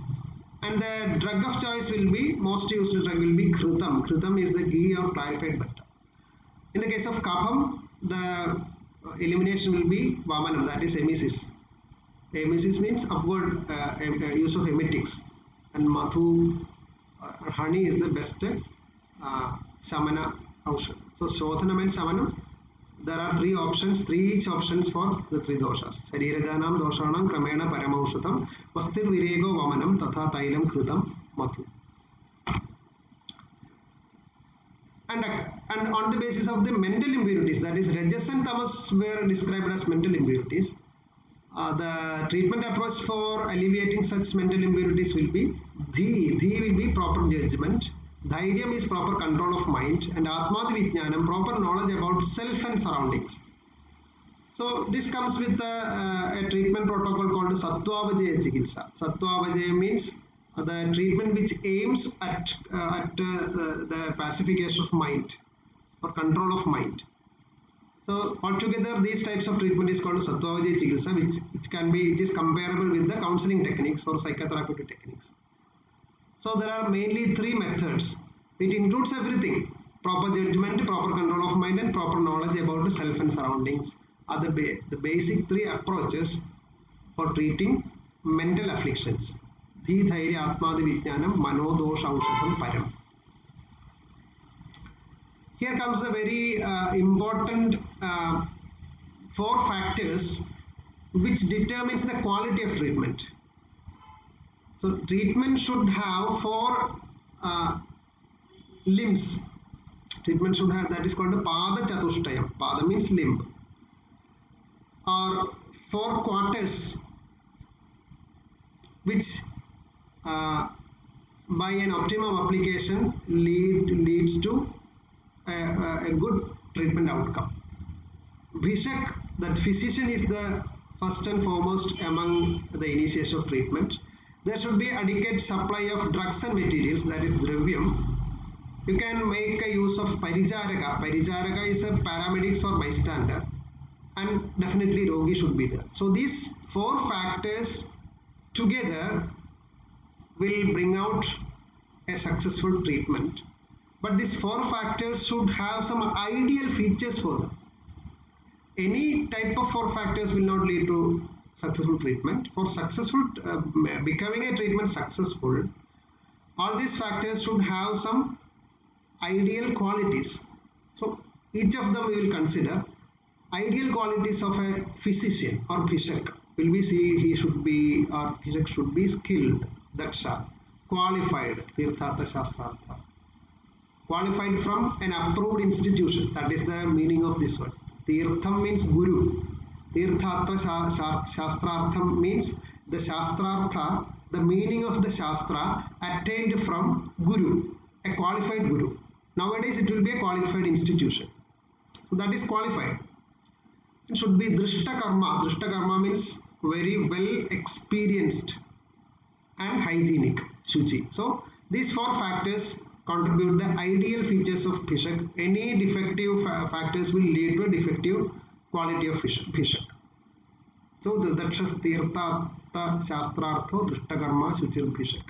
And the drug of choice will be, most used drug will be Khritam. Khritam is the ghee or clarified butter. In the case of Kapham, the elimination will be Vamanam, that is emesis. Emesis means upward use of emetics. And Mathu, honey is the best Samana Aushadam. So Shodhanam and Shamanam, there are three options, each options for the three doshas. Sarirajanam doshanam kramena paramaushadam vastir virego vamanam tatha tailam kritam matu. And on the basis of the mental impurities, that is Rajas and Tamas were described as mental impurities. The treatment approach for alleviating such mental impurities will be Dhi. Dhi will be proper judgment. Dhairyam is proper control of mind, and Atmadi Vijnanam, proper knowledge about self and surroundings. So this comes with a treatment protocol called Sattvavajaya Chikitsa. Sattvavajaya means the treatment which aims at the pacification of mind or control of mind. So altogether these types of treatment is called Sattvavajaya Chikitsa, which is comparable with the counseling techniques or psychotherapeutic techniques. So there are mainly three methods. It includes everything: proper judgment, proper control of mind, and proper knowledge about the self and surroundings are the basic three approaches for treating mental afflictions. Dhi, Dhairya, Atmadi Vijnanam, Mano, Dosha, Aushadam, Param. Here comes a very important four factors which determines the quality of treatment. So treatment should have four limbs. Treatment should have, that is called a Pada Chatushtayam. Pada means limb. Or four quarters which by an optimum application leads to a good treatment outcome. Bhishak, that physician, is the first and foremost among the initiation of treatment. There should be adequate supply of drugs and materials, that is dravyam. You can make a use of Parijaraka. Parijaraka is a paramedics or bystander, and definitely Rogi should be there. So these four factors together will bring out a successful treatment. But these four factors should have some ideal features for them. Any type of four factors will not lead to successful treatment. For successful becoming a treatment successful, all these factors should have some ideal qualities. So each of them we will consider. Ideal qualities of a physician or Bhishak will we see he should be, or Bhishak should be skilled, daksha, qualified, tirthartha shastrartha, qualified from an approved institution. That is the meaning of this word. Tirtham means guru. Tirthartha shastrartham means the shastrartha, the meaning of the shastra attained from guru, a qualified guru. Nowadays it will be a qualified institution. So that is qualified. It should be drishta karma. Drishta karma means very well experienced and hygienic, shuchi. So these four factors contribute the ideal features of Bhishak. Any defective factors will lead to a defective quality of Bhishak. So the dakshas tirtha shastrartho drishtakarma shuchir Bhishak.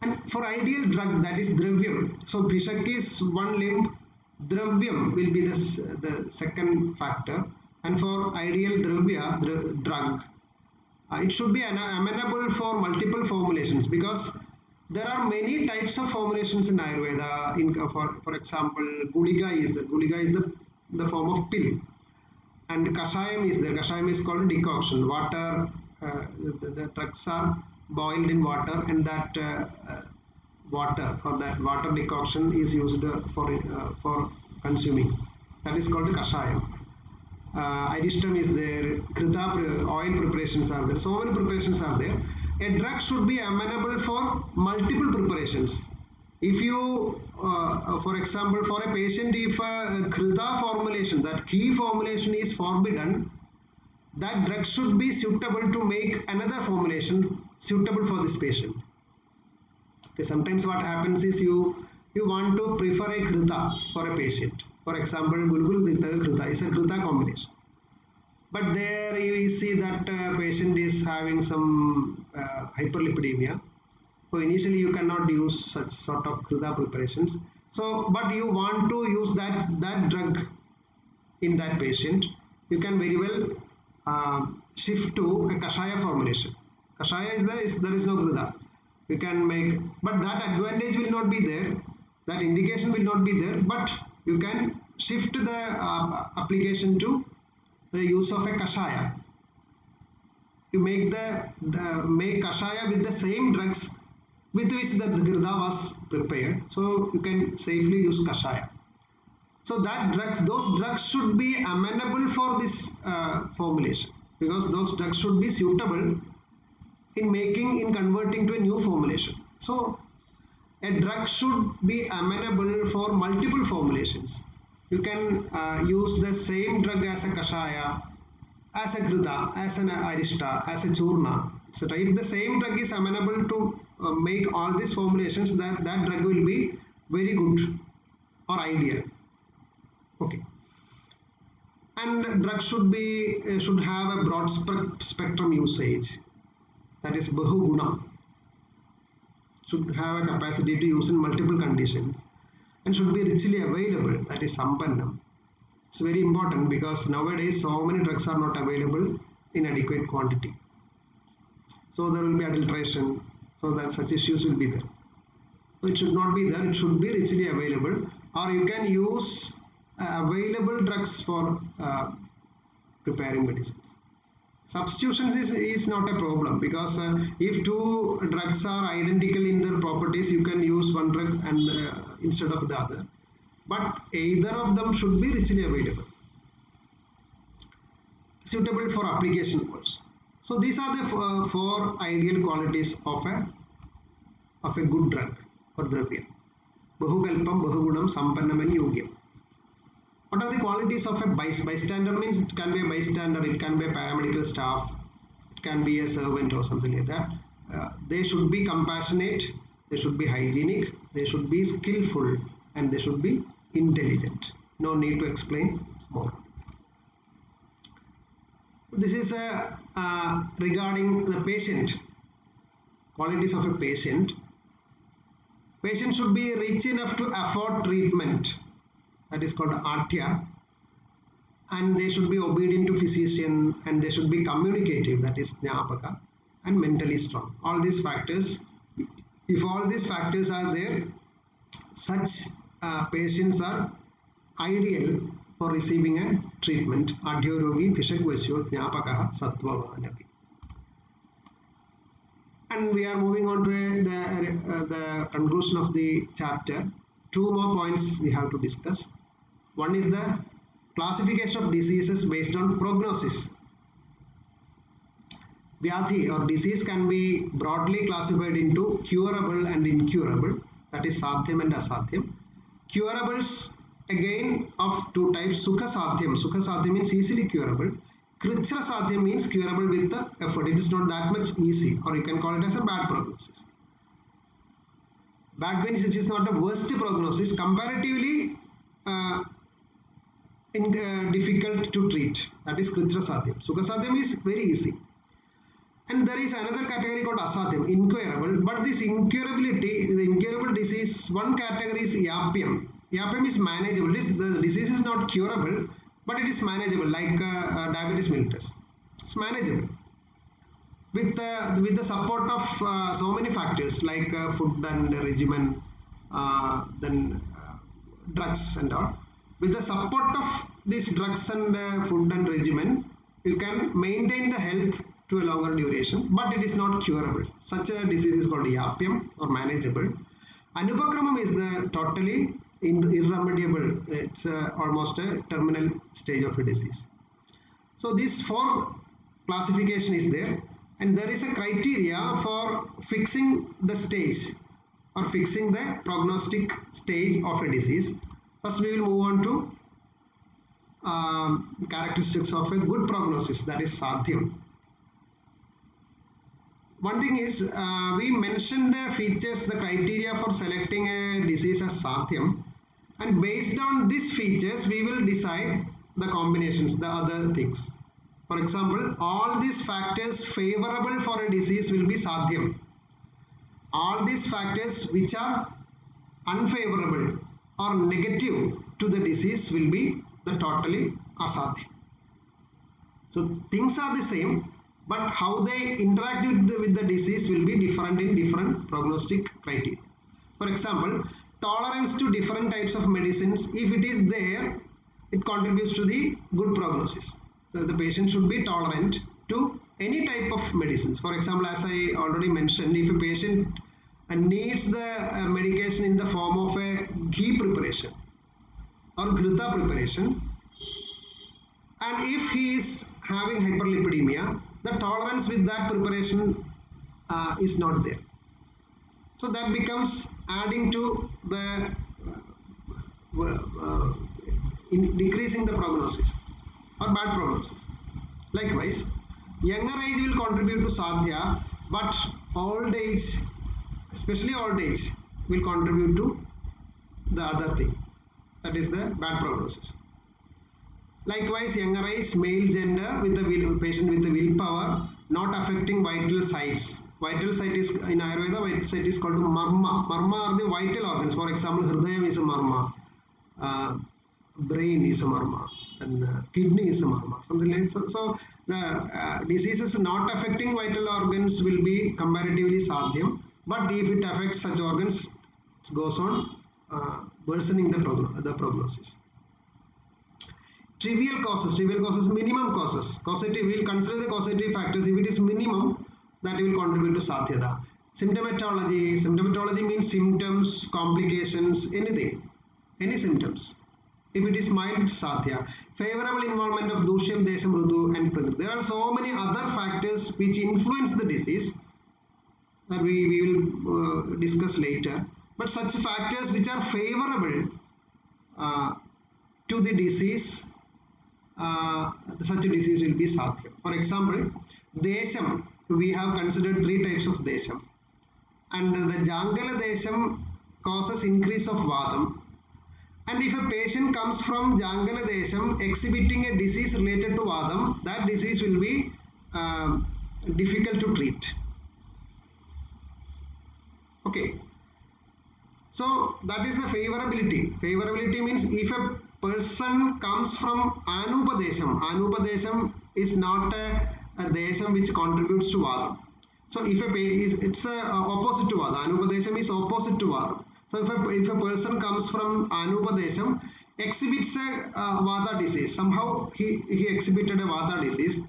And for ideal drug, that is dravyam. So Bhishak is one limb, dravyam will be the second factor. And for ideal dravya, drug, it should be amenable for multiple formulations, because there are many types of formulations in Ayurveda. For example, Gulika is the form of pill, and Kashayam is there. Kashayam is called decoction. Water, the drugs are boiled in water, and that water decoction is used for consuming. That is called Kashayam. Adishtam is there. Krita, oil preparations are there. So many preparations are there. A drug should be amenable for multiple preparations. If you, for example, for a patient, if a Krita formulation, that key formulation is forbidden, that drug should be suitable to make another formulation suitable for this patient. Okay, sometimes what happens is you want to prefer a Krita for a patient. For example, Gulgul Krita is a Krita combination. But there you see that patient is having some hyperlipidemia. So initially you cannot use such sort of Krita preparations. So, but you want to use that drug in that patient, you can very well shift to a Kashaya formulation. Kashaya there is no Krita. You can make, but that advantage will not be there That indication will not be there, but you can shift the application to the use of a kashaya. You make kashaya with the same drugs with which the Ghirda was prepared, so you can safely use kashaya. So those drugs should be amenable for this formulation, because those drugs should be suitable in converting to a new formulation. So a drug should be amenable for multiple formulations. You can use the same drug as a kashaya, as a Ghirda, as an arishta, as a churna, etc. If the same drug is amenable to make all these formulations, that drug will be very good or ideal. Okay. And drugs should have a broad spectrum usage, that is bahuguna. Should have a capacity to use in multiple conditions, and should be richly available, that is sampannam. It's very important because nowadays so many drugs are not available in adequate quantity. So there will be adulteration, so that such issues will be there. So it should not be there, it should be richly available, or you can use available drugs for preparing medicines. Substitutions is not a problem, because if two drugs are identical in their properties, you can use one drug and instead of the other. But either of them should be richly available, suitable for application also. So these are the four ideal qualities of a good drug or dravya. Bahukalpam, Bahugunam, Sampannam and Yogyam. What are the qualities of a bystander? Means it can be a bystander, it can be a paramedical staff, it can be a servant or something like that. They should be compassionate, they should be hygienic, they should be skillful, and they should be intelligent. No need to explain more. This is regarding the patient. Qualities of a patient. Patient should be rich enough to afford treatment. That is called artya, and they should be obedient to physician, and they should be communicative, that is jnapaka, and mentally strong. All these factors, if all these factors are there, such patients are ideal for receiving a treatment. Adhyorogi Pishakvasyo Jnapakaha Sattvavanapi. And we are moving on to the conclusion of the chapter. Two more points we have to discuss. One is the classification of diseases based on prognosis. Vyadhi or disease can be broadly classified into curable and incurable, that is sadhyam and asadhyam. Curables again of two types, sukha sadhyam. Sukha sadhyam means easily curable. Krichra sadhyam means curable with the effort. It is not that much easy, or you can call it as a bad prognosis. Bad means it is not a worst prognosis, comparatively difficult to treat. That is Kritra Sadhyam. Sukha Sadhyam is very easy. And there is another category called Asadhyam, incurable. But this incurability, the incurable disease, one category is Yapyam. Yapyam is manageable. The disease is not curable, but it is manageable, like diabetes mellitus. It's manageable. With the support of so many factors like food and regimen, then drugs and all. With the support of these drugs and food and regimen, you can maintain the health to a longer duration, but it is not curable. Such a disease is called Yapyam or manageable. Anupakramam is the totally irremediable. It's almost a terminal stage of a disease. So these four classification is there. And there is a criteria for fixing the stage or fixing the prognostic stage of a disease. First we will move on to characteristics of a good prognosis, that is sadhyam. One thing is we mentioned the features, the criteria for selecting a disease as sadhyam, and based on these features we will decide the combinations, the other things. For example, all these factors favorable for a disease will be sadhyam. All these factors which are unfavorable or negative to the disease will be the totally asadhyam. So things are the same, but how they interact with the disease will be different in different prognostic criteria. For example, tolerance to different types of medicines. If it is there, it contributes to the good prognosis. So the patient should be tolerant to any type of medicines. For example, as I already mentioned, if a patient needs the medication in the form of a ghee preparation or ghrita preparation, and if he is having hyperlipidemia, the tolerance with that preparation is not there. So that becomes adding to the decreasing the prognosis or bad prognosis. Likewise, younger age will contribute to sadhya, but old age, especially old age, will contribute to the other thing, that is the bad prognosis. Likewise, younger age, male gender with the patient with the willpower, not affecting vital sites. Vital site is, in Ayurveda, vital site is called marma. Marma are the vital organs. For example, Hridayam is a marma, brain is a marma, and kidney is a marma, something like that. So the diseases not affecting vital organs will be comparatively sadhyam, but if it affects such organs, it goes on worsening the prognosis. Trivial causes, minimum causes. Causative, we will consider the causative factors. If it is minimum, that will contribute to sadhyata. Symptomatology means symptoms, complications, anything, any symptoms. If it is mild, sadhya. Favorable involvement of dushyam, desham, rudu and prakriti. There are so many other factors which influence the disease that we will discuss later. But such factors which are favorable to the disease, such a disease will be sadhya. For example, desham, we have considered 3 types of desham, and the Jangala desham causes increase of vadam, and if a patient comes from Jangala desham exhibiting a disease related to vadam, that disease will be difficult to treat. Okay, so that is the favorability. Favorability means if a person comes from Anupadesham is not a desham which contributes to Vadam. So if it's opposite to Vada. Anupadesham is opposite to Vada. So if a person comes from Anupadesham, exhibits a Vada disease, somehow he exhibited a Vada disease,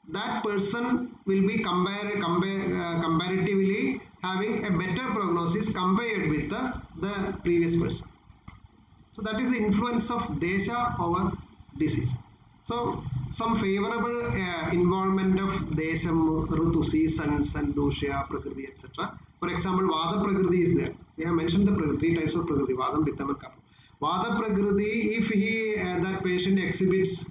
that person will be comparatively having a better prognosis compared with the previous person. So that is the influence of desha over disease. So some favorable involvement of desham, ritu, seasons and dusha, prakriti, etc. For example, vada prakriti is there. We have mentioned the 3 types of prakriti, vadam, pittam and kapha. Vada prakriti, if that patient exhibits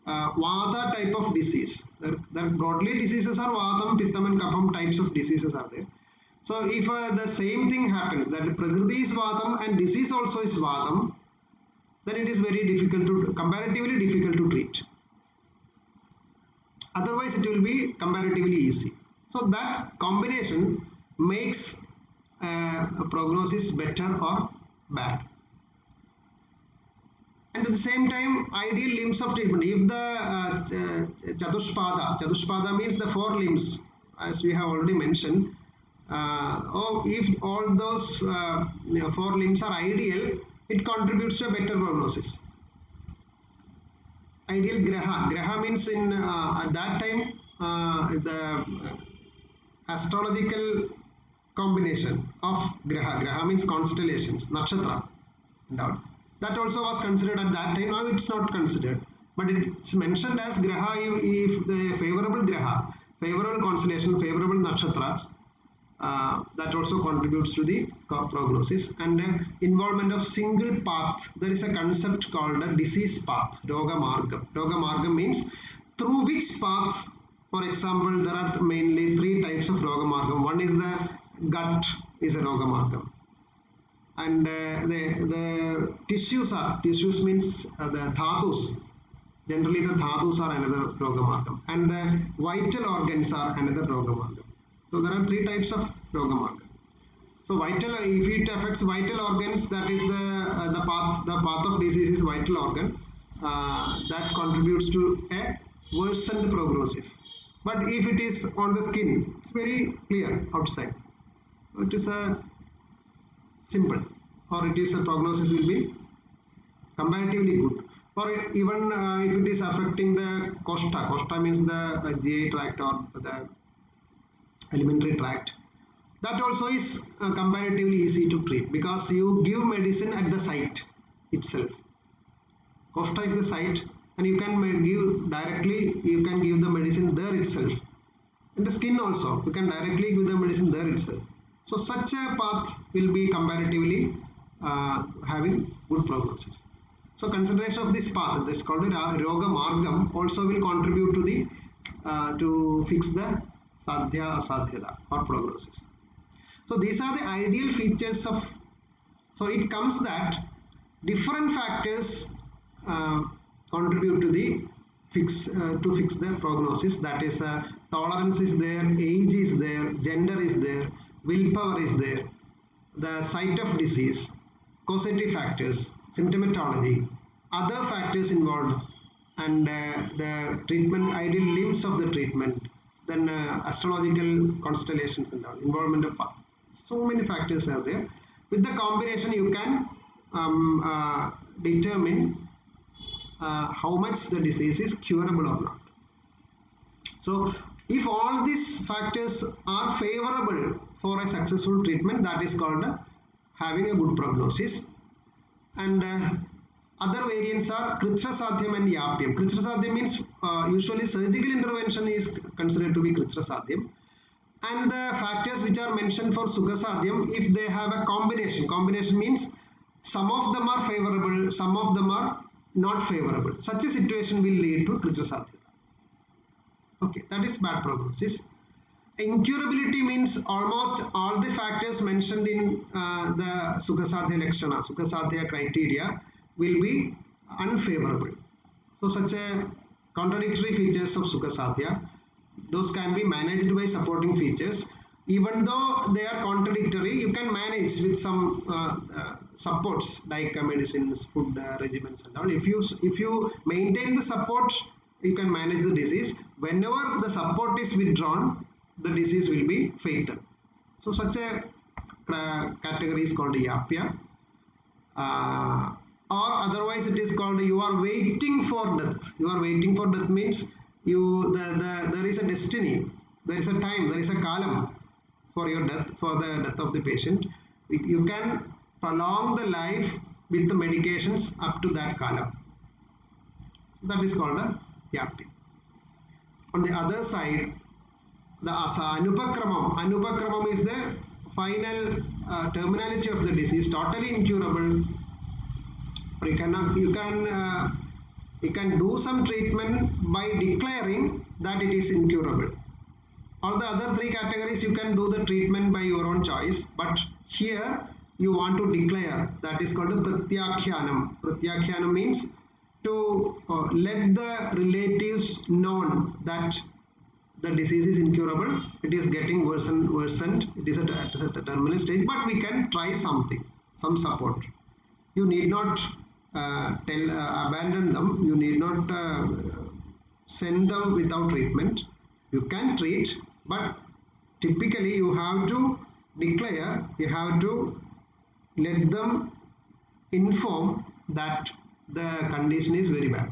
vada type of disease, that broadly diseases are vadam, pittam and kapham types of diseases are there. So if the same thing happens, that prakriti is vadam and disease also is vadam, then it is very difficult comparatively difficult to treat. Otherwise, it will be comparatively easy. So that combination makes a prognosis better or bad. And at the same time, ideal limbs of treatment. If the Chatuspada means the 4 limbs, as we have already mentioned, if all those 4 limbs are ideal, it contributes to a better prognosis. Ideal graha. Graha means at that time the astrological combination of graha. Graha means constellations, nakshatra and all. That also was considered at that time. Now it's not considered, but it's mentioned as graha if the favorable graha, favorable constellation, favorable nakshatra. That also contributes to the prognosis. And involvement of single path. There is a concept called a disease path, roga margam. Roga margam means through which path. For example, there are mainly 3 types of roga margam. One is the gut is a roga margam, and the tissues means the dhatus. Generally, the dhatus are another roga margam, and the vital organs are another roga margam. So there are 3 types of roga margam. So vital, if it affects vital organs, that is the path of disease is vital organ. That contributes to a worsened prognosis. But if it is on the skin, it's very clear outside. It is simple. or it is a prognosis will be comparatively good. Or even if it is affecting the kosta means the GI tract or the alimentary tract, that also is comparatively easy to treat because you give medicine at the site itself. Kosta is the site, and you can give directly, you can give the medicine there itself. In the skin also, you can directly give the medicine there itself. So such a path will be comparatively having good prognosis. So consideration of this path, this called Roga Margam, also will contribute to the to fix the Sadhya Asadhyata or prognosis. So these are the ideal features of. So it comes that different factors contribute to the fix the prognosis. That is, tolerance is there, age is there, gender is there, willpower is there, the site of disease, causative factors, symptomatology, other factors involved, and the treatment, ideal limbs of the treatment, then astrological constellations and all, involvement of so many factors are there. With the combination, you can determine how much the disease is curable or not. So if all these factors are favorable for a successful treatment, that is called having a good prognosis. And other variants are Kritra-Sadhyam and Yapyam. Kritra-Sadhyam means usually surgical intervention is considered to be Kritra-Sadhyam. And the factors which are mentioned for Sukha-Sadhyam, if they have a combination means some of them are favorable, some of them are not favorable. Such a situation will lead to Kritra-Sadhyata. Okay, that is bad prognosis. Incurability means almost all the factors mentioned in the Sukha-Sadhya Lakshana, Sukha-Sadhya criteria will be unfavorable. So such a contradictory features of Sukha-Sadhya, those can be managed by supporting features. Even though they are contradictory, you can manage with some supports like medicines, food regimens and all. If you maintain the support, you can manage the disease. Whenever the support is withdrawn, the disease will be fatal. So such a category is called Yapya. Or otherwise it is called you are waiting for death. You are waiting for death means there is a destiny, there is a time, there is a kalam for your death, for the death of the patient. You can prolong the life with the medications up to that kalam. That is called a Yapya. On the other side, the Anupakramam. Anupakramam is the final terminality of the disease, totally incurable. You can do some treatment by declaring that it is incurable. All the other three categories you can do the treatment by your own choice, but here you want to declare, that is called a Pratyakhyanam. Pratyakhyanam means to let the relatives know that the disease is incurable, it is getting worsened, it is at a terminal stage, but we can try something, some support. You need not abandon them, you need not send them without treatment. You can treat, but typically you have to declare, you have to let them inform that the condition is very bad,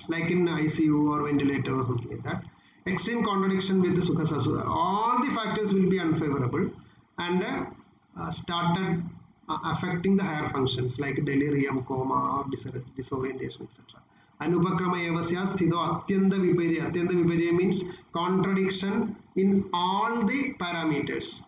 like in ICU or ventilator or something like that. Extreme contradiction with the Sukha-Sadhya, all the factors will be unfavorable and started affecting the higher functions like delirium, coma, or disorientation, etc. Anupakrama evasya sthido atyanta viparya. Atyanta viparya means contradiction in all the parameters.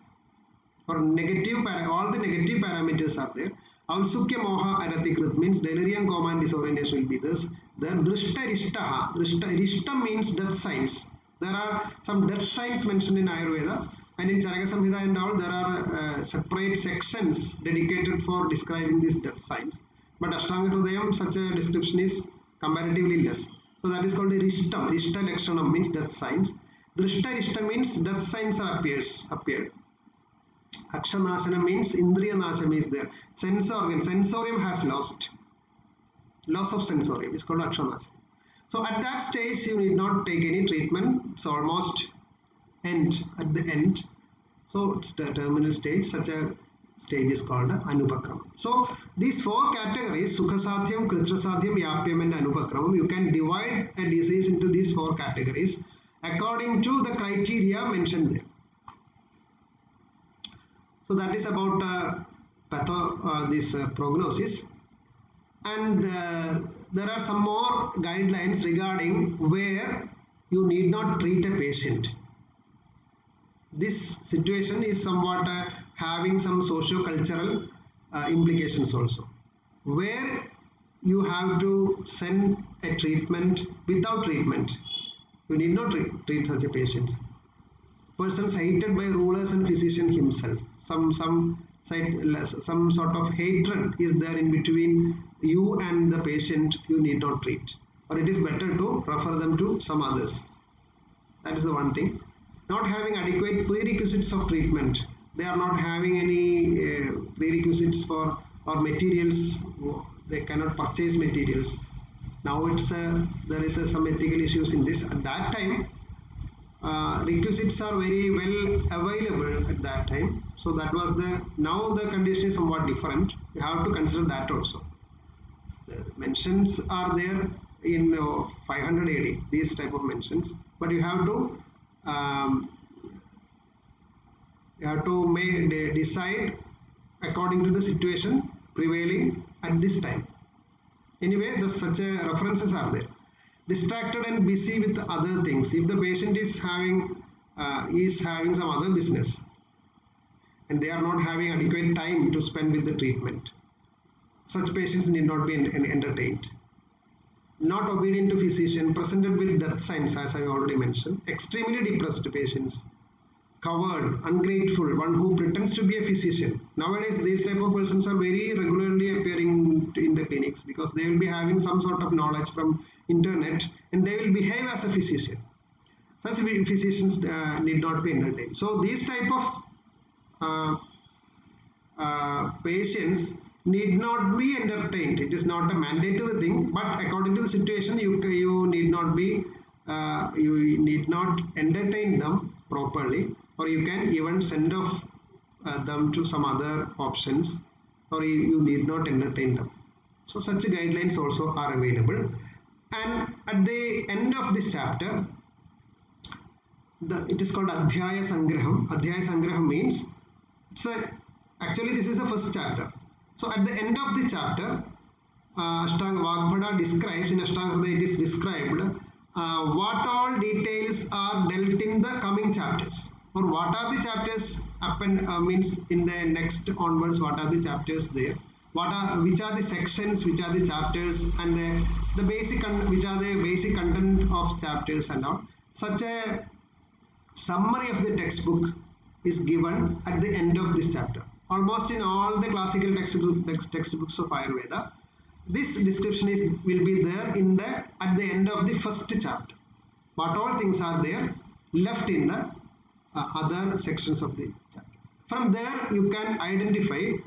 Or negative, all the negative parameters are there. Aulsukya moha aratikrit means delirium, coma, and disorientation will be this. Then drishta rishtaha. Rishta means death signs. There are some death signs mentioned in Ayurveda, and in Charaka Samhita and all there are separate sections dedicated for describing these death signs. But Ashtanga Hridayam, such a description is comparatively less. So that is called the Rishtam. Rishta Lakshanam means death signs. Drishta Rishta means death signs are appeared. Akshanasana means Indriya Nasam is there. Sense organ, sensorium has lost. Loss of sensorium is called Akshanasana. So at that stage you need not take any treatment. It's almost at the end. So it's the terminal stage. Such a stage is called Anupakramam. So these four categories, Sukhasadhyam, Kritrasadhyam, Yapyam and Anupakramam, you can divide a disease into these four categories according to the criteria mentioned there. So that is about this prognosis. And there are some more guidelines regarding where you need not treat a patient. This situation is somewhat having some socio-cultural implications also, where you have to send a treatment without treatment. You need not treat such a patients. Persons hated by rulers and physician himself. Some sort of hatred is there in between you and the patient. You need not treat, or it is better to refer them to some others. That is the one thing. Not having adequate prerequisites of treatment. They are not having any prerequisites for or materials. They cannot purchase materials. Now there is some ethical issues in this. At that time, requisites are very well available at that time. So that was now the condition is somewhat different. You have to consider that also. The mentions are there in 500 AD, these type of mentions, but you have to decide according to the situation prevailing at this time. Anyway, such references are there. Distracted and busy with other things. If the patient is having some other business and they are not having adequate time to spend with the treatment, such patients need not be entertained. Not obedient to physician, presented with death signs, as I already mentioned. Extremely depressed patients. Coward, ungrateful, one who pretends to be a physician. Nowadays, these type of persons are very regularly appearing in the clinics because they will be having some sort of knowledge from internet and they will behave as a physician. Such physicians need not be entertained. So these type of patients need not be entertained. It is not a mandatory thing, but according to the situation, you need not entertain them properly, or you can even send off them to some other options, or you need not entertain them. So such guidelines also are available. And at the end of this chapter, it is called Adhyaya Sangraham. Adhyaya Sangraham means actually this is the first chapter. So at the end of the chapter, Ashtanga Vagbhada describes, in Ashtanga Hridayam it is described what all details are dealt in the coming chapters, or what are the chapters means in the next onwards, what are the chapters there, which are the sections, which are the chapters, and the basic which are the basic content of chapters and all. Such a summary of the textbook is given at the end of this chapter. Almost in all the classical textbooks of Ayurveda, this description will be there at the end of the first chapter. What all things are there left in the other sections of the chapter. From there, you can identify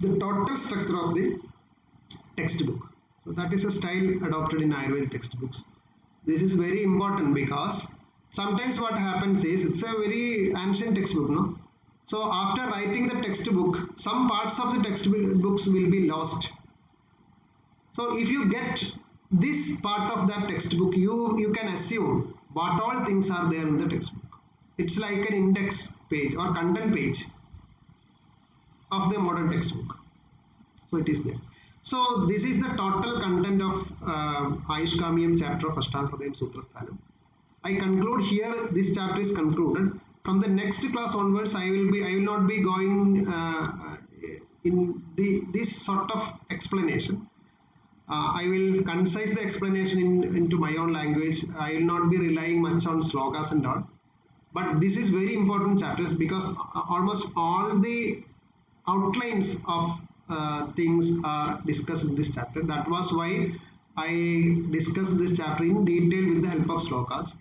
the total structure of the textbook. So that is a style adopted in Ayurvedic textbooks. This is very important because sometimes what happens is it's a very ancient textbook, no? So after writing the textbook, some parts of the textbooks will be lost. So if you get this part of that textbook, you can assume what all things are there in the textbook. It's like an index page or content page of the modern textbook. So it is there. So this is the total content of Ayushkameeya chapter of Ashtanga Hridayam Suthrasthanam. I conclude here. This chapter is concluded. From the next class onwards, I will not be going in this sort of explanation. I will concise the explanation into my own language. I will not be relying much on slokas and all. But this is very important chapters because almost all the outlines of things are discussed in this chapter. That was why I discussed this chapter in detail with the help of slokas.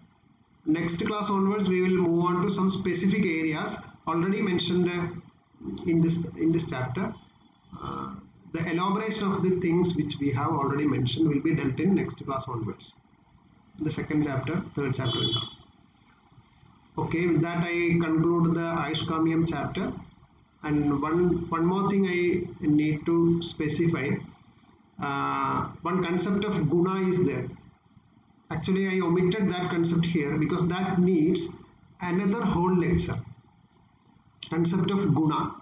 Next class onwards, we will move on to some specific areas already mentioned in this chapter. The elaboration of the things which we have already mentioned will be dealt in next class onwards. The second chapter, third chapter and all. Okay, with that I conclude the Ayushkameeya chapter. And one more thing I need to specify. One concept of guna is there. Actually, I omitted that concept here because that needs another whole lecture. Concept of guna.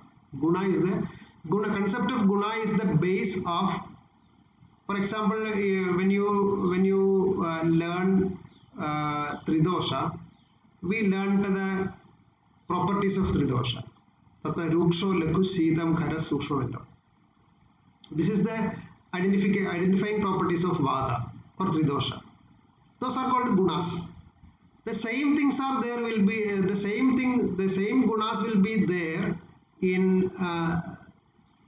Concept of guna is the base of, for example, when you learn Tridosha, we learned the properties of Tridosha. Tatra ruksho, laku, shidam, khara, sukshma. This is the identifying properties of Vata or Tridosha. Those are called gunas. The same things are there, will be the same gunas will be there in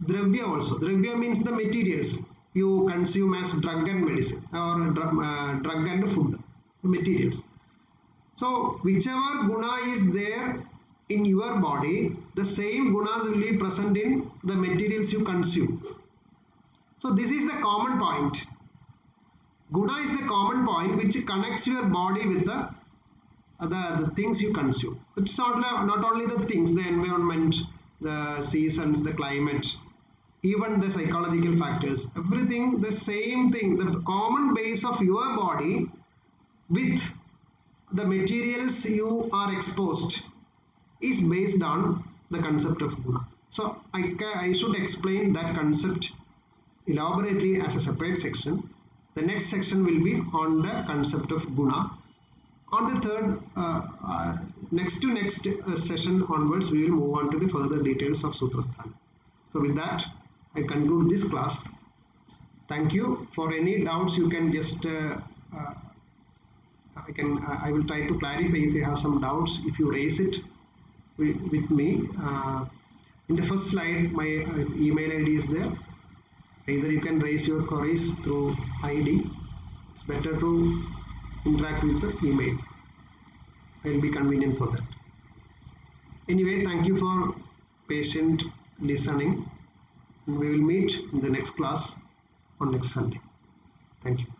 dravya also. Dravya means the materials you consume as drug and medicine, or drug and food, the materials. So whichever guna is there in your body, the same gunas will be present in the materials you consume. So this is the common point. Guna is the common point which connects your body with the things you consume. It's not only the things, the environment, the seasons, the climate, even the psychological factors, everything, the same thing, the common base of your body with the materials you are exposed is based on the concept of guna. So I should explain that concept elaborately as a separate section. The next section will be on the concept of guna. On the third, next session onwards, we will move on to the further details of Suthrasthanam. So with that, I conclude this class. Thank you. For any doubts, you can just I will try to clarify if you have some doubts. If you raise it with me, in the first slide, my email ID is there. Either you can raise your queries through ID. It's better to interact with the email. It will be convenient for that. Anyway, thank you for patient listening. And we will meet in the next class on next Sunday. Thank you.